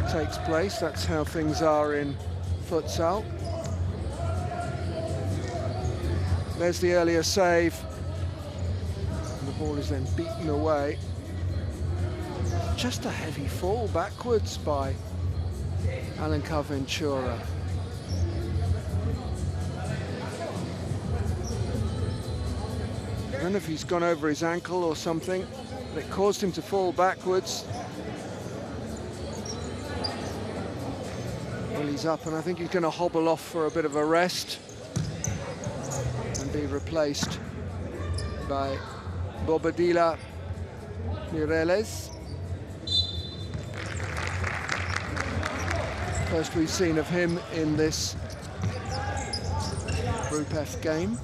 takes place. That's how things are in futsal. There's the earlier save. And the ball is then beaten away. Just a heavy fall backwards by Alenka Ventura. I don't know if he's gone over his ankle or something, but it caused him to fall backwards. Well, he's up, and I think he's going to hobble off for a bit of a rest and be replaced by Bobadilla Mireles. First we've seen of him in this Group F game.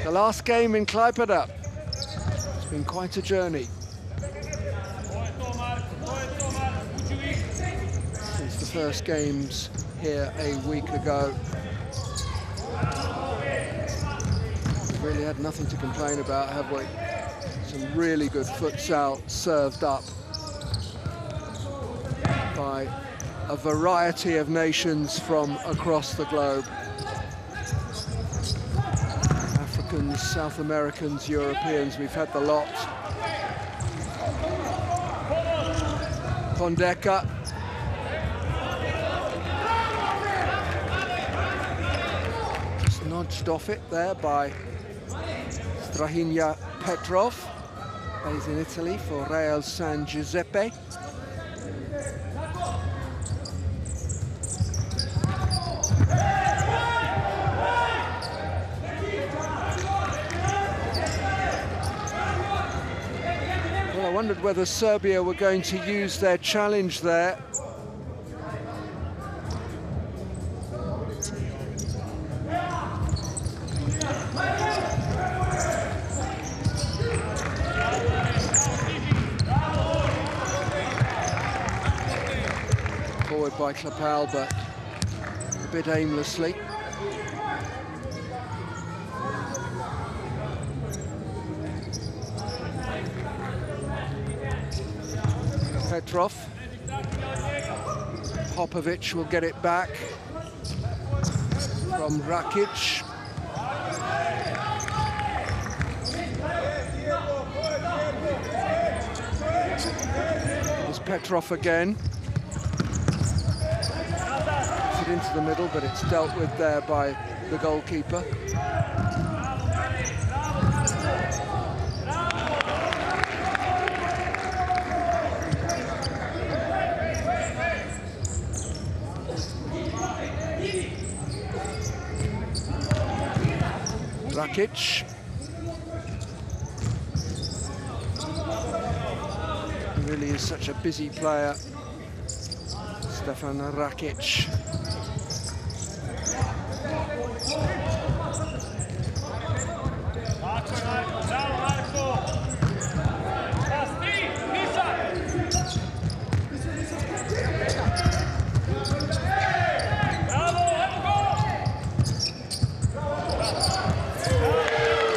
The last game in Klaipeda. It's been quite a journey. Since the first games here a week ago. We've really had nothing to complain about, have we? Some really good futsal served up by a variety of nations from across the globe. Africans, South Americans, Europeans, we've had the lot. Pondeka. Just nudged off it there by Strahinja Petrov, based in Italy for Real San Giuseppe. I wondered whether Serbia were going to use their challenge there. Forward by Klapal, but a bit aimlessly. Petrov. Popovic will get it back from Rakic. There's Petrov again. It into the middle, but it's dealt with there by the goalkeeper. Rakic. really is such a busy player, Stefan Rakic.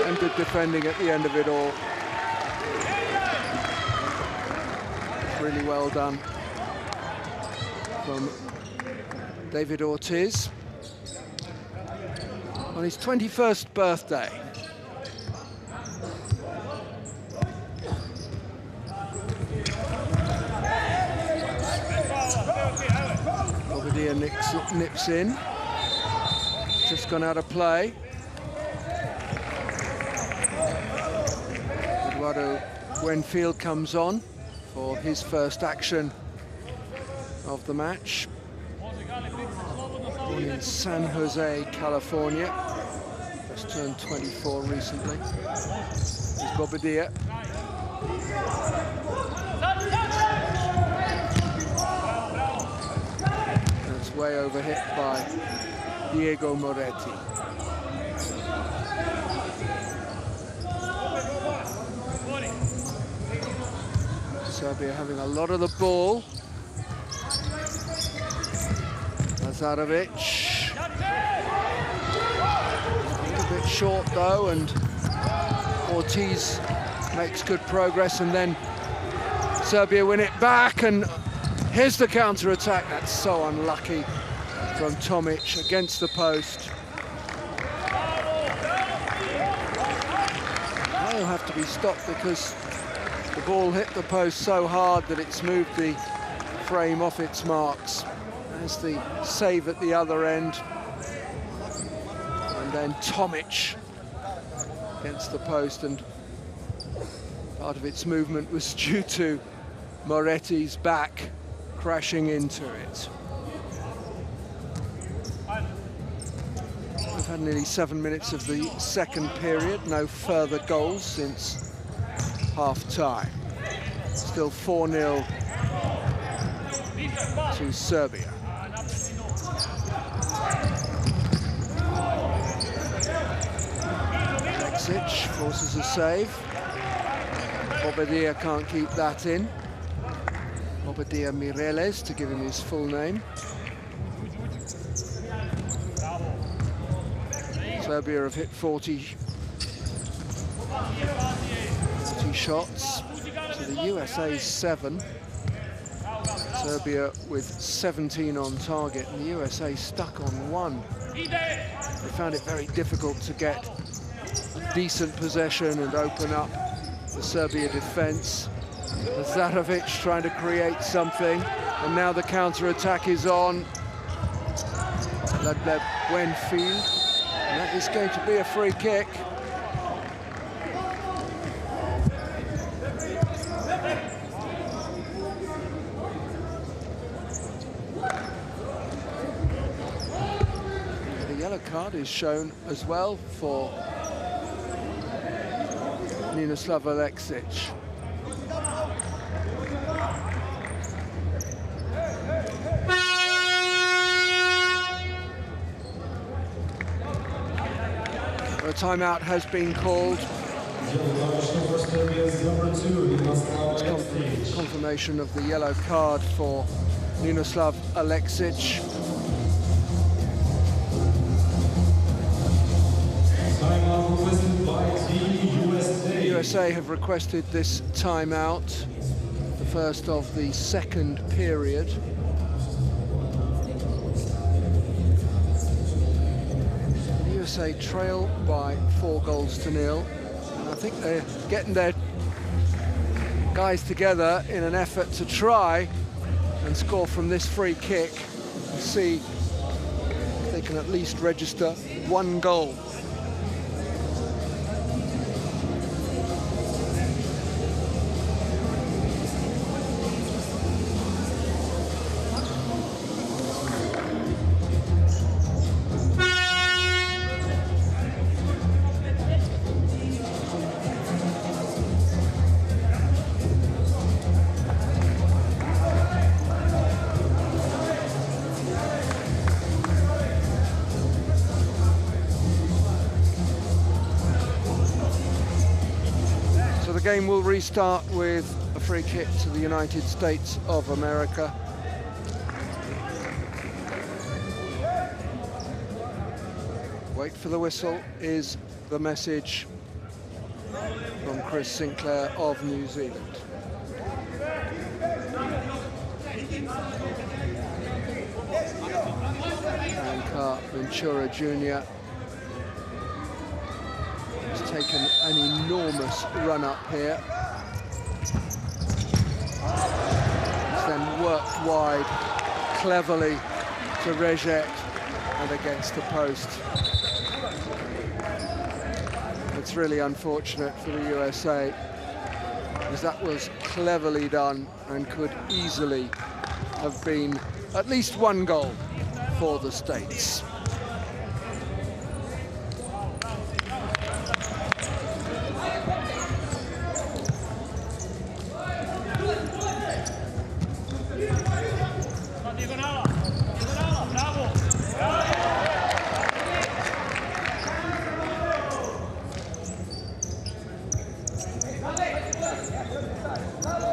And good defending at the end of it all. Really well done from David Ortiz on his 21st birthday. Bobadilla nips in, just gone out of play. Eduardo Buenfield comes on for his first action of the match. Born in San Jose, California. Just turned 24 recently. Here's Bobadilla. That's way overhit by Diego Moretti. Serbia having a lot of the ball. Lazarevic. A little bit short though, and Ortiz makes good progress, and then Serbia win it back, and here's the counter-attack. That's so unlucky from Tomic against the post. They'll have to be stopped because the ball hit the post so hard that it's moved the frame off its marks. There's the save at the other end. And then Tomic against the post, and part of its movement was due to Moretti's back crashing into it. We've had nearly 7 minutes of the second period, no further goals since half-time. Still 4-0 to Serbia. Alexic forces a save. Bobadilla can't keep that in. Verde-Amarela to give him his full name. Serbia have hit 40 shots to the USA's 7. Serbia with 17 on target, and the USA stuck on 1. They found it very difficult to get decent possession and open up the Serbia defence. Lazarevic trying to create something, and now the counter-attack is on. Buenfield, and that is going to be a free kick. The yellow card is shown as well for Ninoslav Alexic. A timeout has been called. It's confirmation of the yellow card for Ninoslav Alexic. The USA have requested this timeout, the first of the second period. The USA trail by 4-0. And I think they're getting their guys together in an effort to try and score from this free kick and see if they can at least register 1 goal. game will restart with a free kick to the United States of America. Wait for the whistle is the message from Chris Sinclair of New Zealand. Ancar Ventura Jr. has taken an enormous run up here. He's then worked wide cleverly to Reget and against the post. It's really unfortunate for the USA, because that was cleverly done and could easily have been at least one goal for the States.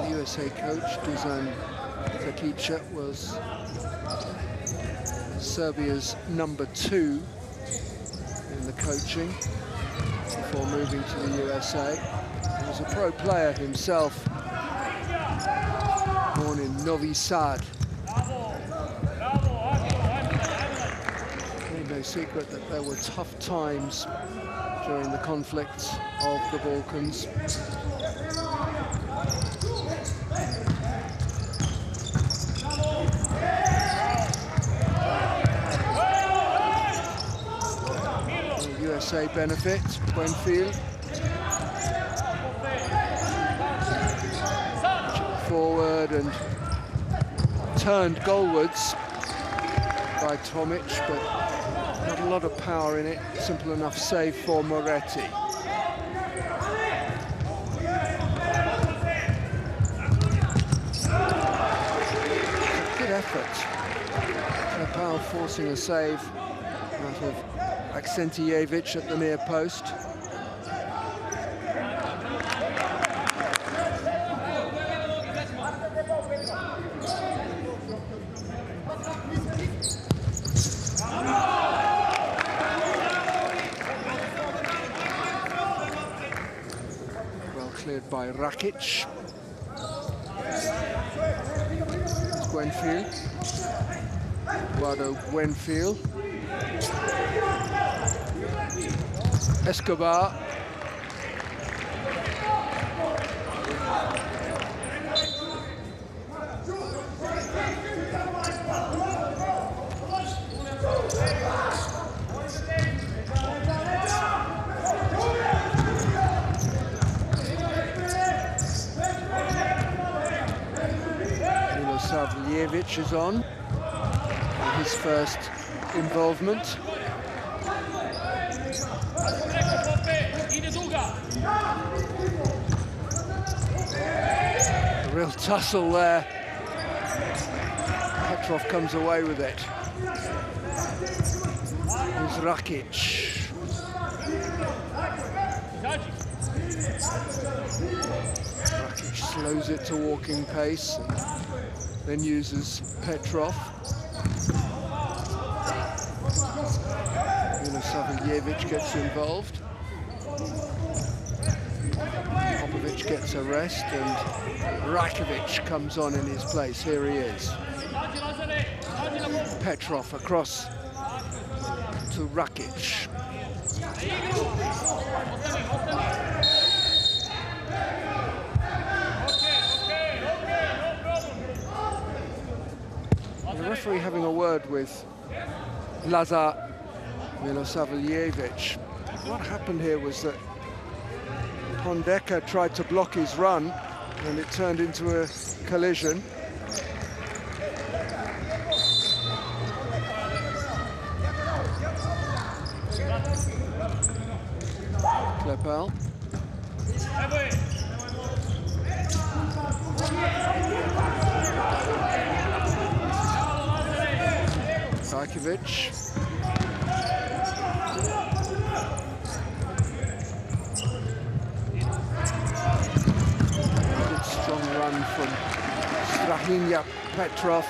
USA coach Dusan Takic was Serbia's #2 in the coaching before moving to the USA. He was a pro player himself, born in Novi Sad. It's no secret that there were tough times during the conflicts of the Balkans. USA benefit, Buenfield. Forward and turned goalwards by Tomic, but not a lot of power in it. Simple enough save for Moretti. Good effort. Nepal forcing a save out of Aksentijevic at the near post. Well cleared by Rakic. Buenfield. Eduardo Buenfield. Escobar. Savljevic is on for his first involvement. A real tussle there. Petrov comes away with it. Here's Rakic. Rakic slows it to walking pace and then uses Petrov. Savljevic gets involved. Popovic gets a rest and Rakovic comes on in his place. Here he is. Petrov across to Rakic. The referee having a word with Lazar Milosavljevic. What happened here was that Hondeka tried to block his run and it turned into a collision. Klepal. Sarkovic. from Strahinja Petrov.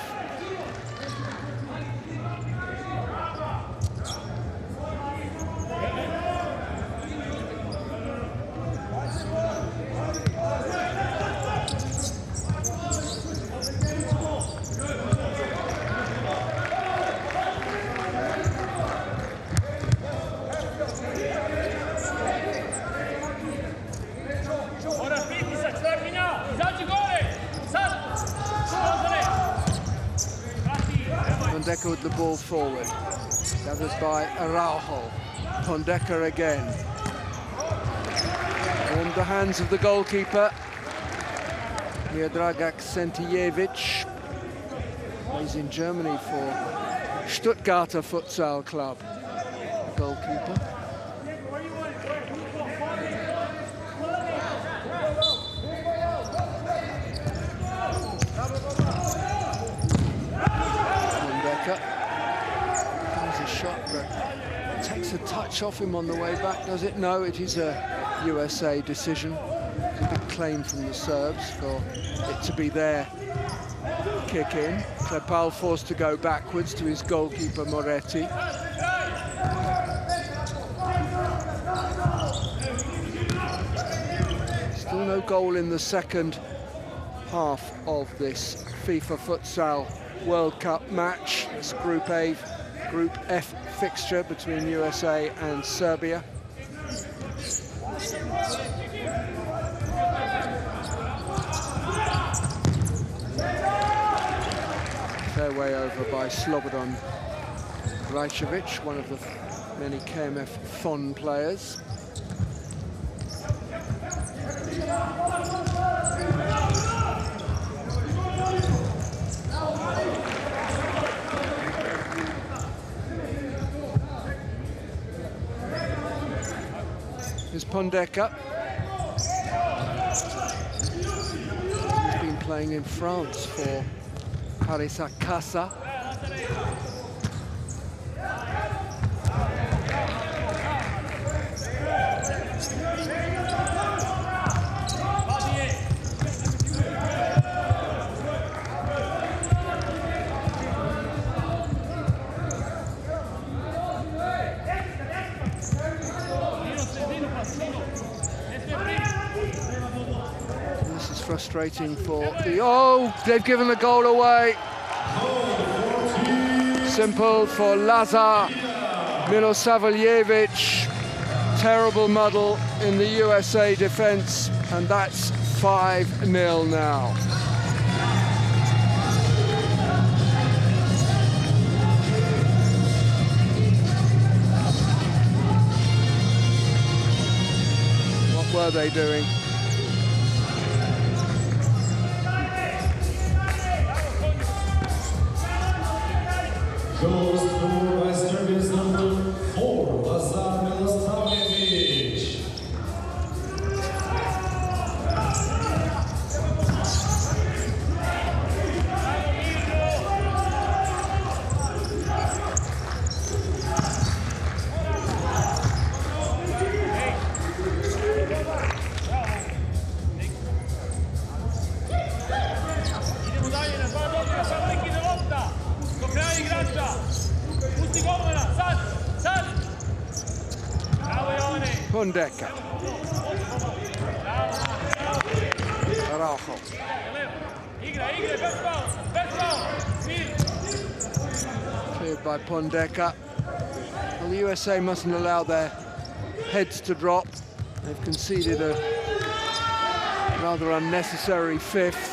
Pondeka with the ball forward, gathered by Araujo. Pondeka again. In the hands of the goalkeeper, Miodrag Aksentijevic. Plays in Germany for Stuttgarter Futsal Club. Goalkeeper. There's a shot that takes a touch off him on the way back, does it? No, it is a USA decision. It's a big claim from the Serbs for it to be their kick in. Klepal forced to go backwards to his goalkeeper Moretti. Still no goal in the second half of this FIFA Futsal World Cup match. It's Group F fixture between USA and Serbia. Fairway over by Slobodan Rajcevic, one of the many KMF FON players. Here's Pondeka. He's been playing in France for Harissa Casa. Frustrating for the... Oh, they've given the goal away. Simple for Lazar Milosavljevic. Terrible muddle in the USA defence, and that's 5-0 now. What were they doing?
Goal scored by Serbia's number 4, Lazar Milosavljevic.
Pondeka. Araujo. Cleared by Pondeka. Well, the USA mustn't allow their heads to drop. They've conceded a rather unnecessary fifth.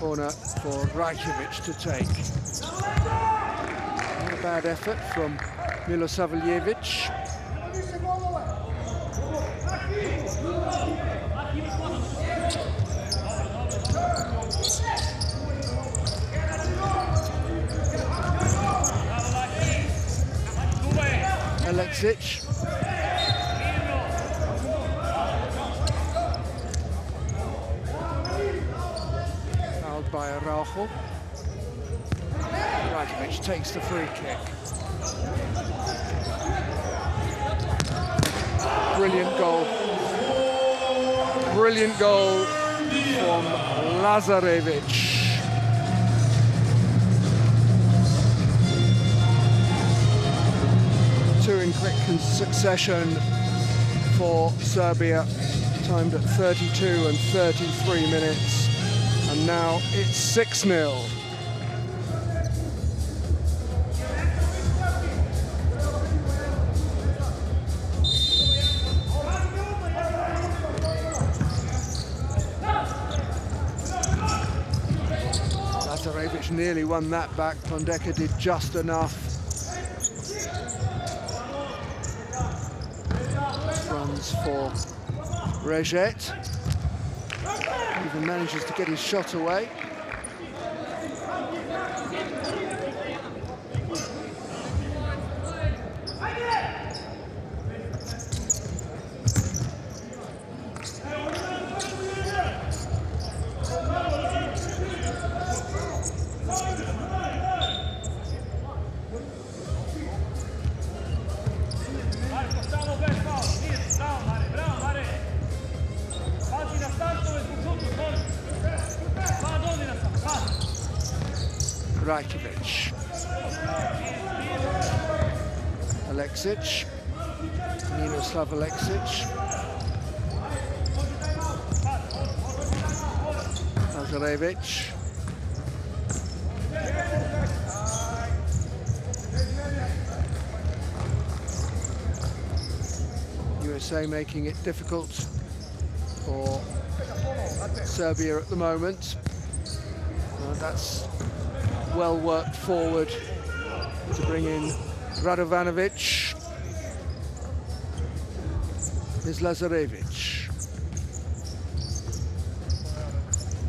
Corner for Rajcevic to take. Not a bad effort from Milosavljevic. Alexic. by Araujo. Rakovic takes the free kick. Brilliant goal. Brilliant goal from Lazarevic. Two in quick succession for Serbia, timed at 32 and 33 minutes, and now it's 6-0. Lazarevic nearly won that back. Pondeka did just enough. Runs for Reget. Even manages to get his shot away. Rajkovic. Aleksic. Ninoslav Aleksic. Lazarevic. USA making it difficult for Serbia at the moment. That's well worked forward to bring in Radovanovic. Is Lazarevic.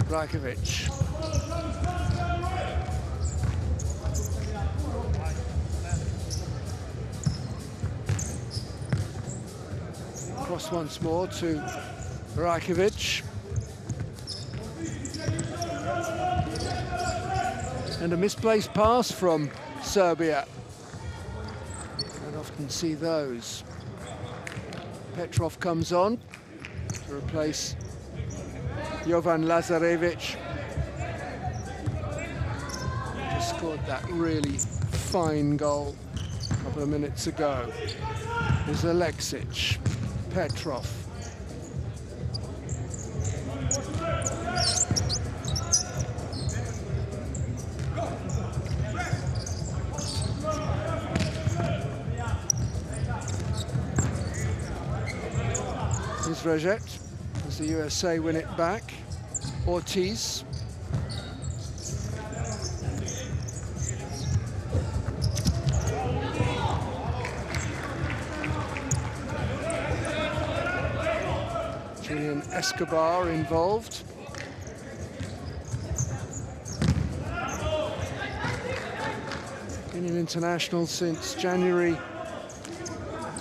Rajkovic. Cross once more to Rajkovic. And a misplaced pass from Serbia. Don't often see those. Petrov comes on to replace Jovan Lazarevic. Just scored that really fine goal a couple of minutes ago. There's Aleksic, Petrov. Reget as the USA win it back. Ortiz. Julian Escobar involved. Been an international since January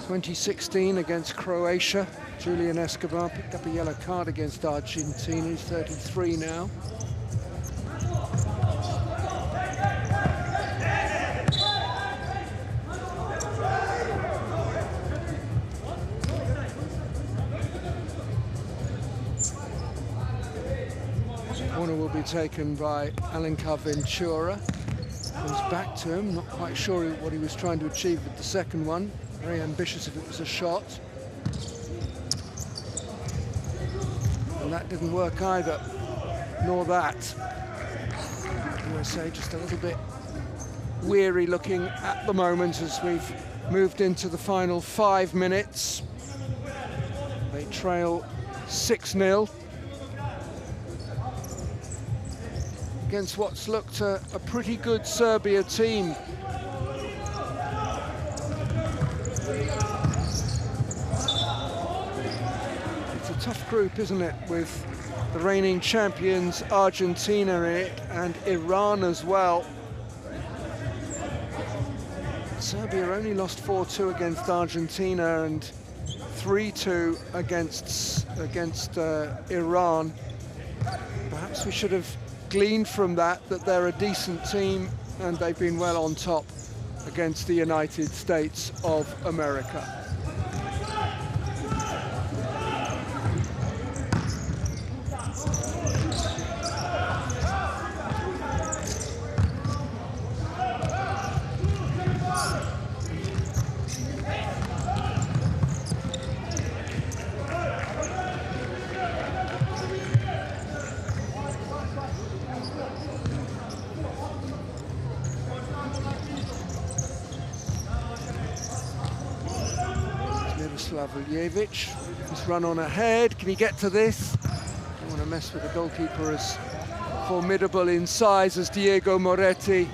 2016 against Croatia. Julian Escobar picked up a yellow card against Argentina. He's 33 now. Corner will be taken by Alenka Ventura. Comes back to him, not quite sure what he was trying to achieve with the second one. Very ambitious if it was a shot. And that didn't work either, nor that. USA just a little bit weary looking at the moment as we've moved into the final 5 minutes. They trail 6-0 against what's looked a pretty good Serbia team. Tough group, isn't it, with the reigning champions Argentina in it and Iran as well. Serbia only lost 4-2 against Argentina and 3-2 against Iran. Perhaps we should have gleaned from that they're a decent team, and they've been well on top against the United States of America. He's run on ahead. Can he get to this? Don't want to mess with the goalkeeper as formidable in size as Diego Moretti.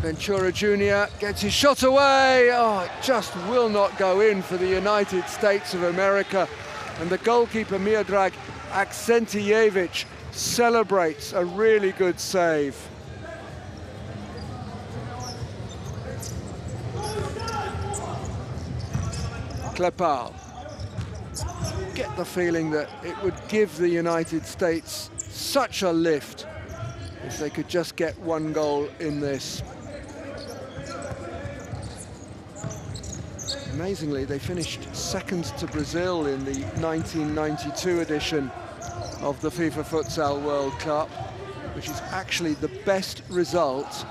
Ventura Jr. gets his shot away. Oh, it just will not go in for the United States of America. And the goalkeeper, Miodrag Aksentijevic, celebrates a really good save. Klepal. Get the feeling that it would give the United States such a lift if they could just get one goal in this. Amazingly, they finished second to Brazil in the 1992 edition of the FIFA Futsal World Cup, which is actually the best result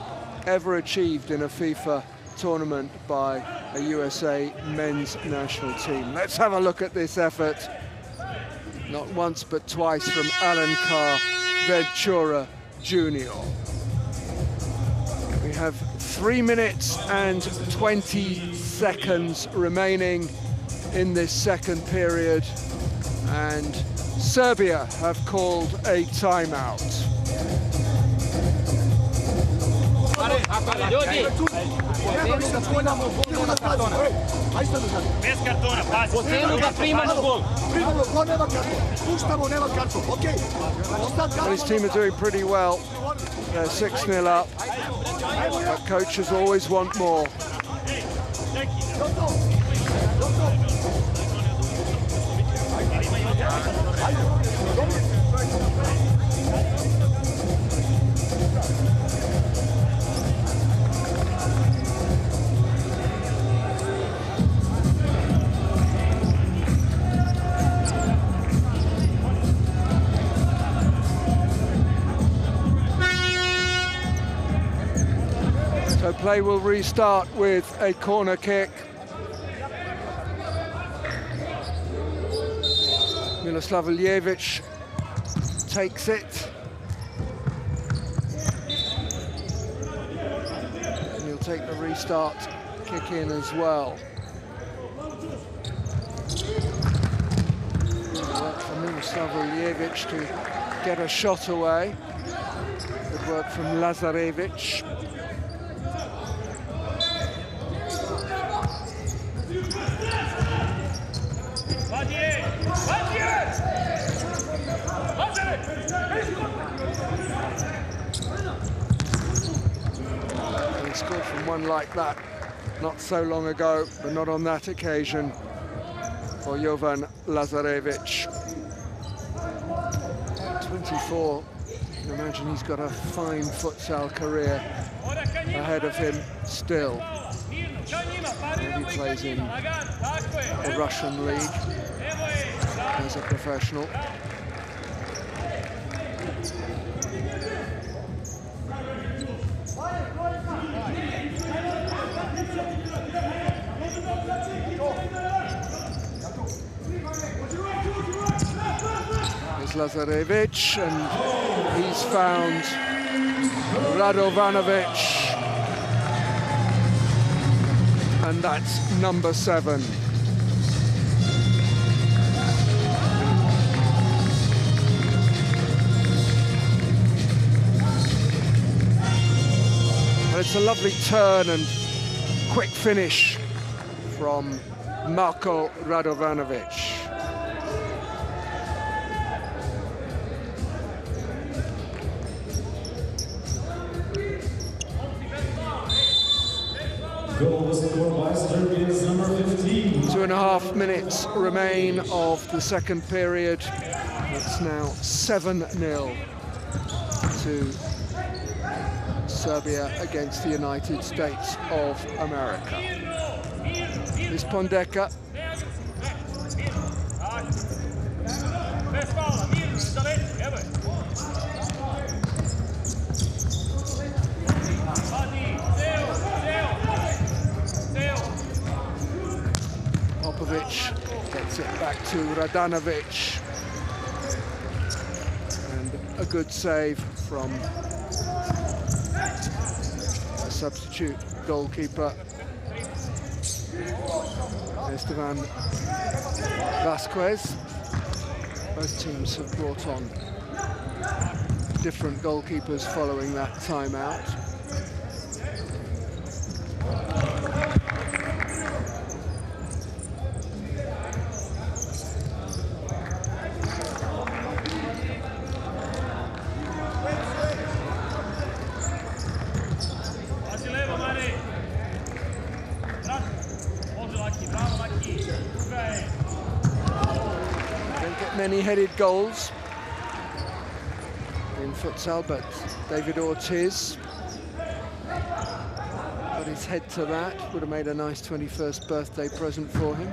ever achieved in a FIFA tournament by a USA men's national team. Let's have a look at this effort. Not once but twice from Alencar Ventura Jr. We have 3 minutes and 20 seconds remaining in this second period, and Serbia have called a timeout. Well, his team are doing pretty well. They're 6-0 up, but coaches always want more. So play will restart with a corner kick. Miloslav Iljevic takes it. And he'll take the restart kick in as well. Work for Miloslav Iljevic to get a shot away. Good work from Lazarevic. He scored from one like that not so long ago, but not on that occasion for Jovan Lazarevic. 24, you can imagine he's got a fine futsal career ahead of him still. And he plays in the Russian league as a professional. There's Lazarevic, and he's found Radovanovic. And that's number 7. Well, it's a lovely turn and quick finish from Marko Radovanovic.
Goal was scored by Serbia's number 15.
2.5 minutes remain of the second period. It's now 7-0 to Serbia against the United States of America. Is Pondeka. Popovic gets it back to Radanovic. And a good save from the substitute goalkeeper, Esteban Vasquez. Both teams have brought on different goalkeepers following that timeout. Many headed goals in futsal, but David Ortiz got his head to that. Would have made a nice 21st birthday present for him.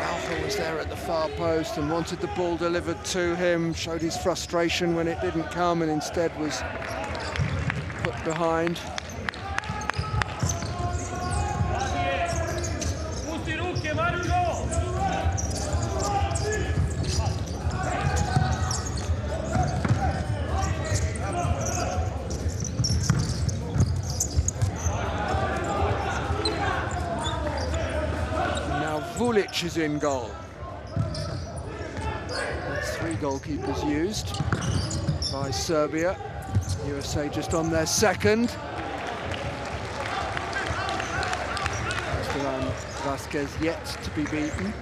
Alpha was there at the far post and wanted the ball delivered to him, showed his frustration when it didn't come and instead was put behind. Vulic is in goal. That's 3 goalkeepers used by Serbia. USA just on their second. Esteban Vasquez yet to be beaten.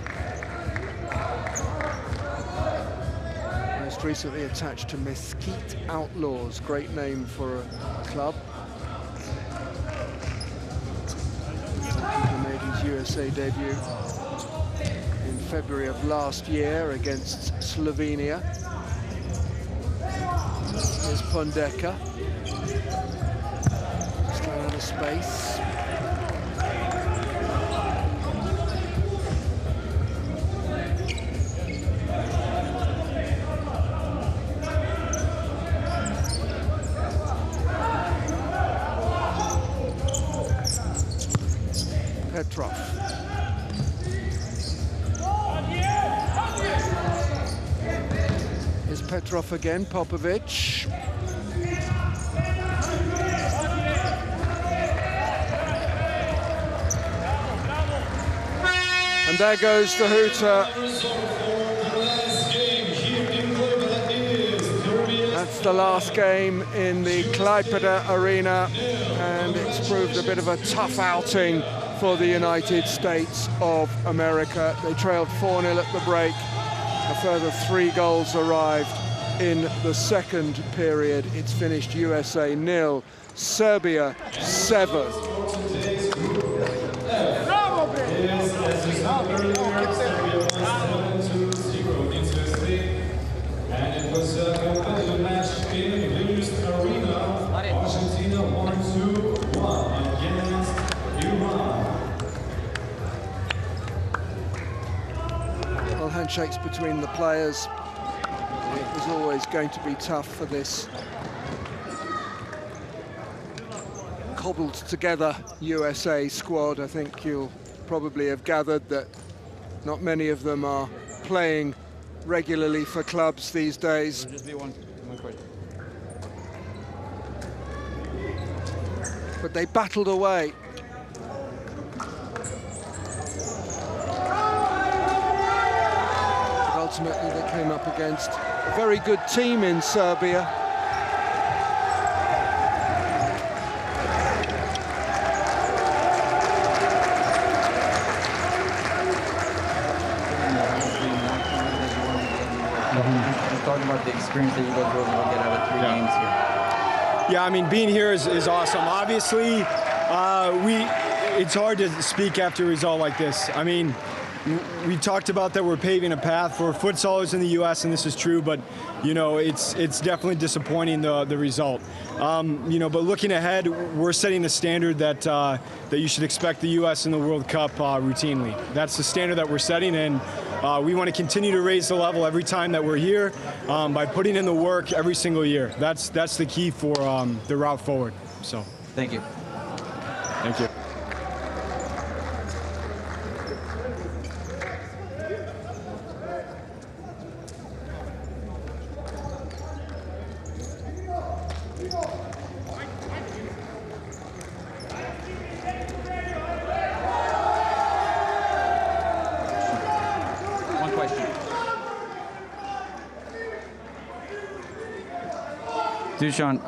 Most recently attached to Mesquite Outlaws, great name for a club. He made his USA debut in February of last year against Slovenia. Here's Pondeka. Just ran out of space. Petrov. Here's Petrov again, Popovic. And there goes the hooter. That's the last game in the Klaipeda Arena, and it's proved a bit of a tough outing for the United States of America. They trailed 4-0 at the break. A further 3 goals arrived in the second period. It's finished USA 0, Serbia 7.
And it was a competitive match in the Verde-Amarela. Argentina won 2-1 against Iran.
Well, handshakes between the players. It was always going to be tough for this cobbled together USA squad. I think you'll probably have gathered that not many of them are playing regularly for clubs these days.
Just be one question.
But they battled away. But ultimately they came up against a very good team in Serbia.
talk about the experience that you guys were able to get out of 3 games here.
Yeah, I mean, being here is awesome. Obviously, it's hard to speak after a result like this. I mean, we talked about that we're paving a path for futsalers in the U.S., and this is true, but, you know, it's definitely disappointing, the result. You know, but looking ahead, we're setting a standard that you should expect the U.S. in the World Cup routinely. That's the standard that we're setting, and we want to continue to raise the level every time that we're here by putting in the work every single year. That's the key for the route forward. So,
thank you.
Thank you.
One question. Dusan,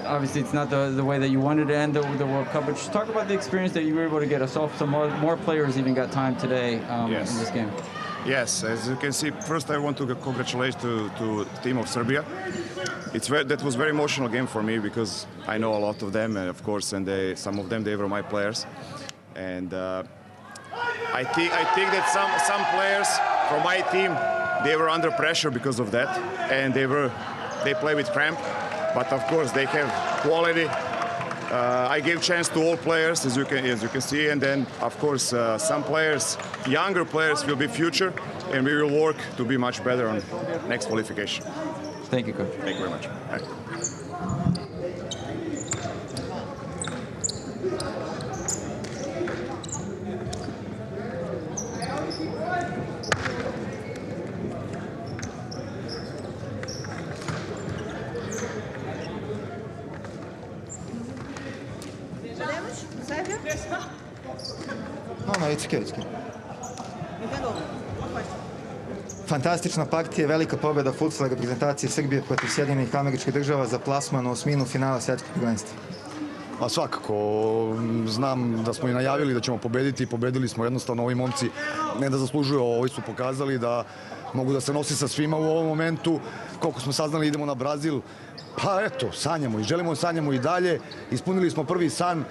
obviously it's not the way that you wanted to end the World Cup, but just talk about the experience that you were able to get us off. Some more players even got time today in this game.
Yes, as you can see, first I want to congratulate to the team of Serbia. That was a very emotional game for me because I know a lot of them, and of course, and some of them they were my players, and I think that some players from my team they were under pressure because of that, and they play with cramp. But of course, they have quality. I gave chance to all players, as you can see, and then of course some players, younger players, will be future, and we will work to be much better on next qualification.
Thank you, coach.
Thank you very much. Bye.
No, it's okay. Fantastična partija, velika pobjeda futsal reprezentacije Srbije protiv Sjedinjenih Američkih Država za plasman u osminu finala svjetskog prvenstva.
A svakako, znam da smo i najavili da ćemo pobediti i pobedili smo. Jednostavno, ovi momci ne da zaslužuju, ovi su pokazali da mogu da se nosi sa svima u ovom momentu. Koliko smo saznali, idemo na Brazil. Pa eto, sanjamo i želimo sanjamo i dalje. Ispunili smo prvi san.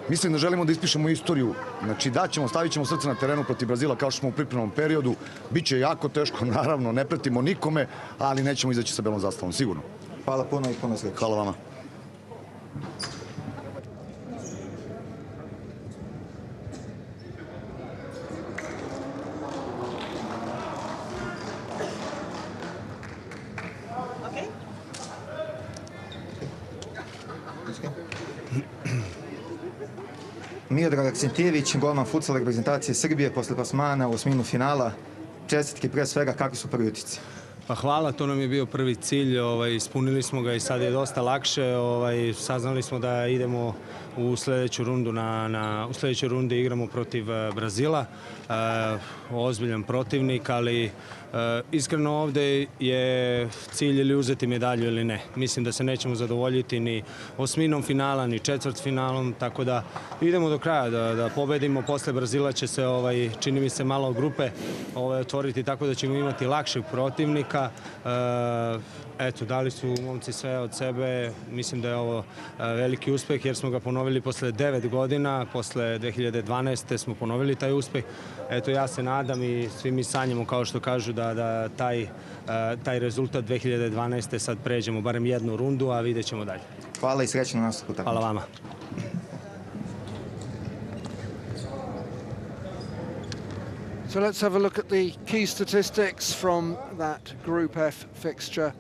Mislim da želimo da ispišemo istoriju. Znači, stavit ćemo srce na terenu protiv Brazila kao što smo u pripremnom periodu. Biće jako teško, naravno, ne pretimo nikome, ali nećemo izaći sa belom zastavom, sigurno.
Hvala puno i puno sreće.
Hvala vama.
Miodrag Aksentijević, golman futsal reprezentacije Srbije posle plasmana u osminu finala. Čestitke pre svega, kakvi su prvi utisci?
Pa hvala, to nam je bio prvi cilj, ispunili smo ga i sad je dosta lakše. Saznali smo da idemo u sljedeću rundu, u sljedećoj rundi igramo protiv Brazila. Ozbiljan protivnik, ali iskreno ovdje je cilj ili uzeti medalju ili ne. Mislim da se nećemo zadovoljiti ni osminom finala, ni četvrtfinalom, tako da idemo do kraja, da pobedimo. Posle Brazila će se, čini mi se, malo grupe otvoriti tako da ćemo imati lakšeg protivnika. Eto, dali su momci sve od sebe. Mislim da je ovo veliki uspeh jer smo ga ponovili posle 9 godina. Posle 2012. smo ponovili taj uspeh. Eto, ja se nadam i svi mi sanjamo, kao što kažu, da taj rezultat 2012. sad pređemo barem jednu rundu, a vidjet ćemo dalje.
Hvala i srećno na nastupu.
Hvala vama.
So let's have a look at the key statistics from that Group F fixture.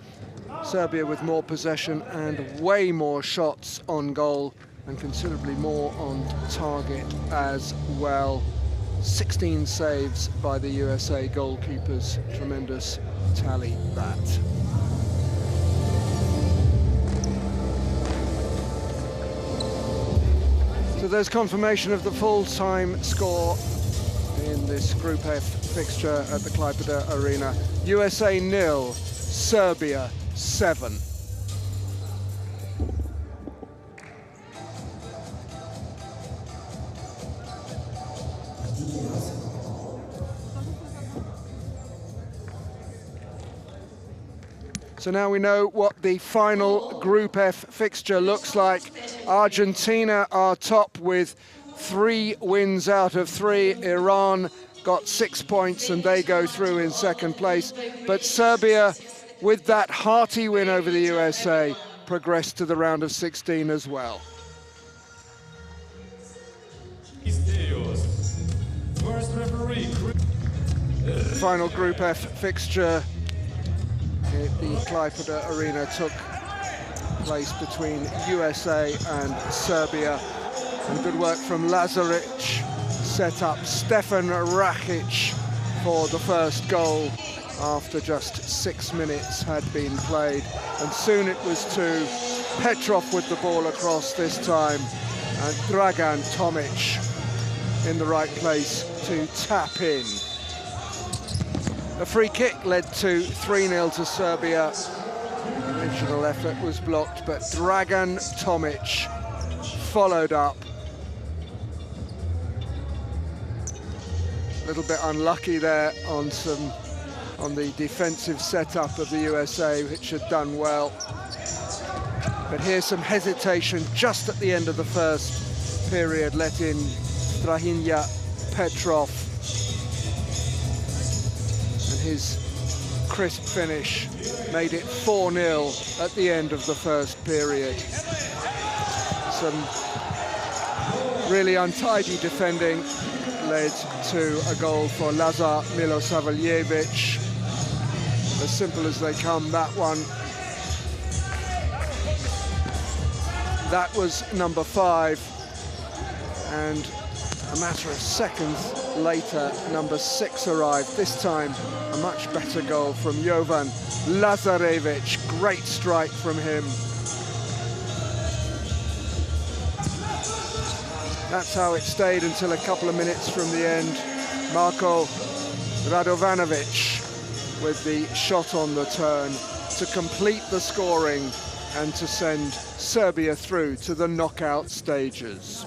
Serbia with more possession and way more shots on goal and considerably more on target as well. 16 saves by the USA goalkeepers. Tremendous tally that. So there's confirmation of the full-time score in this Group F fixture at the Verde-Amarela. USA 0, Serbia 7. So now we know what the final Group F fixture looks like. Argentina are top with 3 wins out of 3. Iran got 6 points and they go through in second place. But Serbia, with that hearty win over the USA, progressed to the round of 16 as well.
First referee.
Final Group F fixture at the Klaipeda Arena took place between USA and Serbia. And good work from Lazaric, set up Stefan Rakic for the first goal after just 6 minutes had been played. And soon it was to Petrov with the ball across this time, and Dragan Tomic in the right place to tap in. The free kick led to 3-0 to Serbia. The original effort was blocked, but Dragan Tomic followed up. A little bit unlucky there on the defensive setup of the USA, which had done well. But here's some hesitation just at the end of the first period, let in Strahinja Petrov. And his crisp finish made it 4-0 at the end of the first period. Some really untidy defending led to a goal for Lazar Milosavljevic. As simple as they come, that one. That was number 5, and a matter of seconds later, number 6 arrived. This time, a much better goal from Jovan Lazarevic. Great strike from him. That's how it stayed until a couple of minutes from the end. Marko Radovanovic with the shot on the turn to complete the scoring and to send Serbia through to the knockout stages.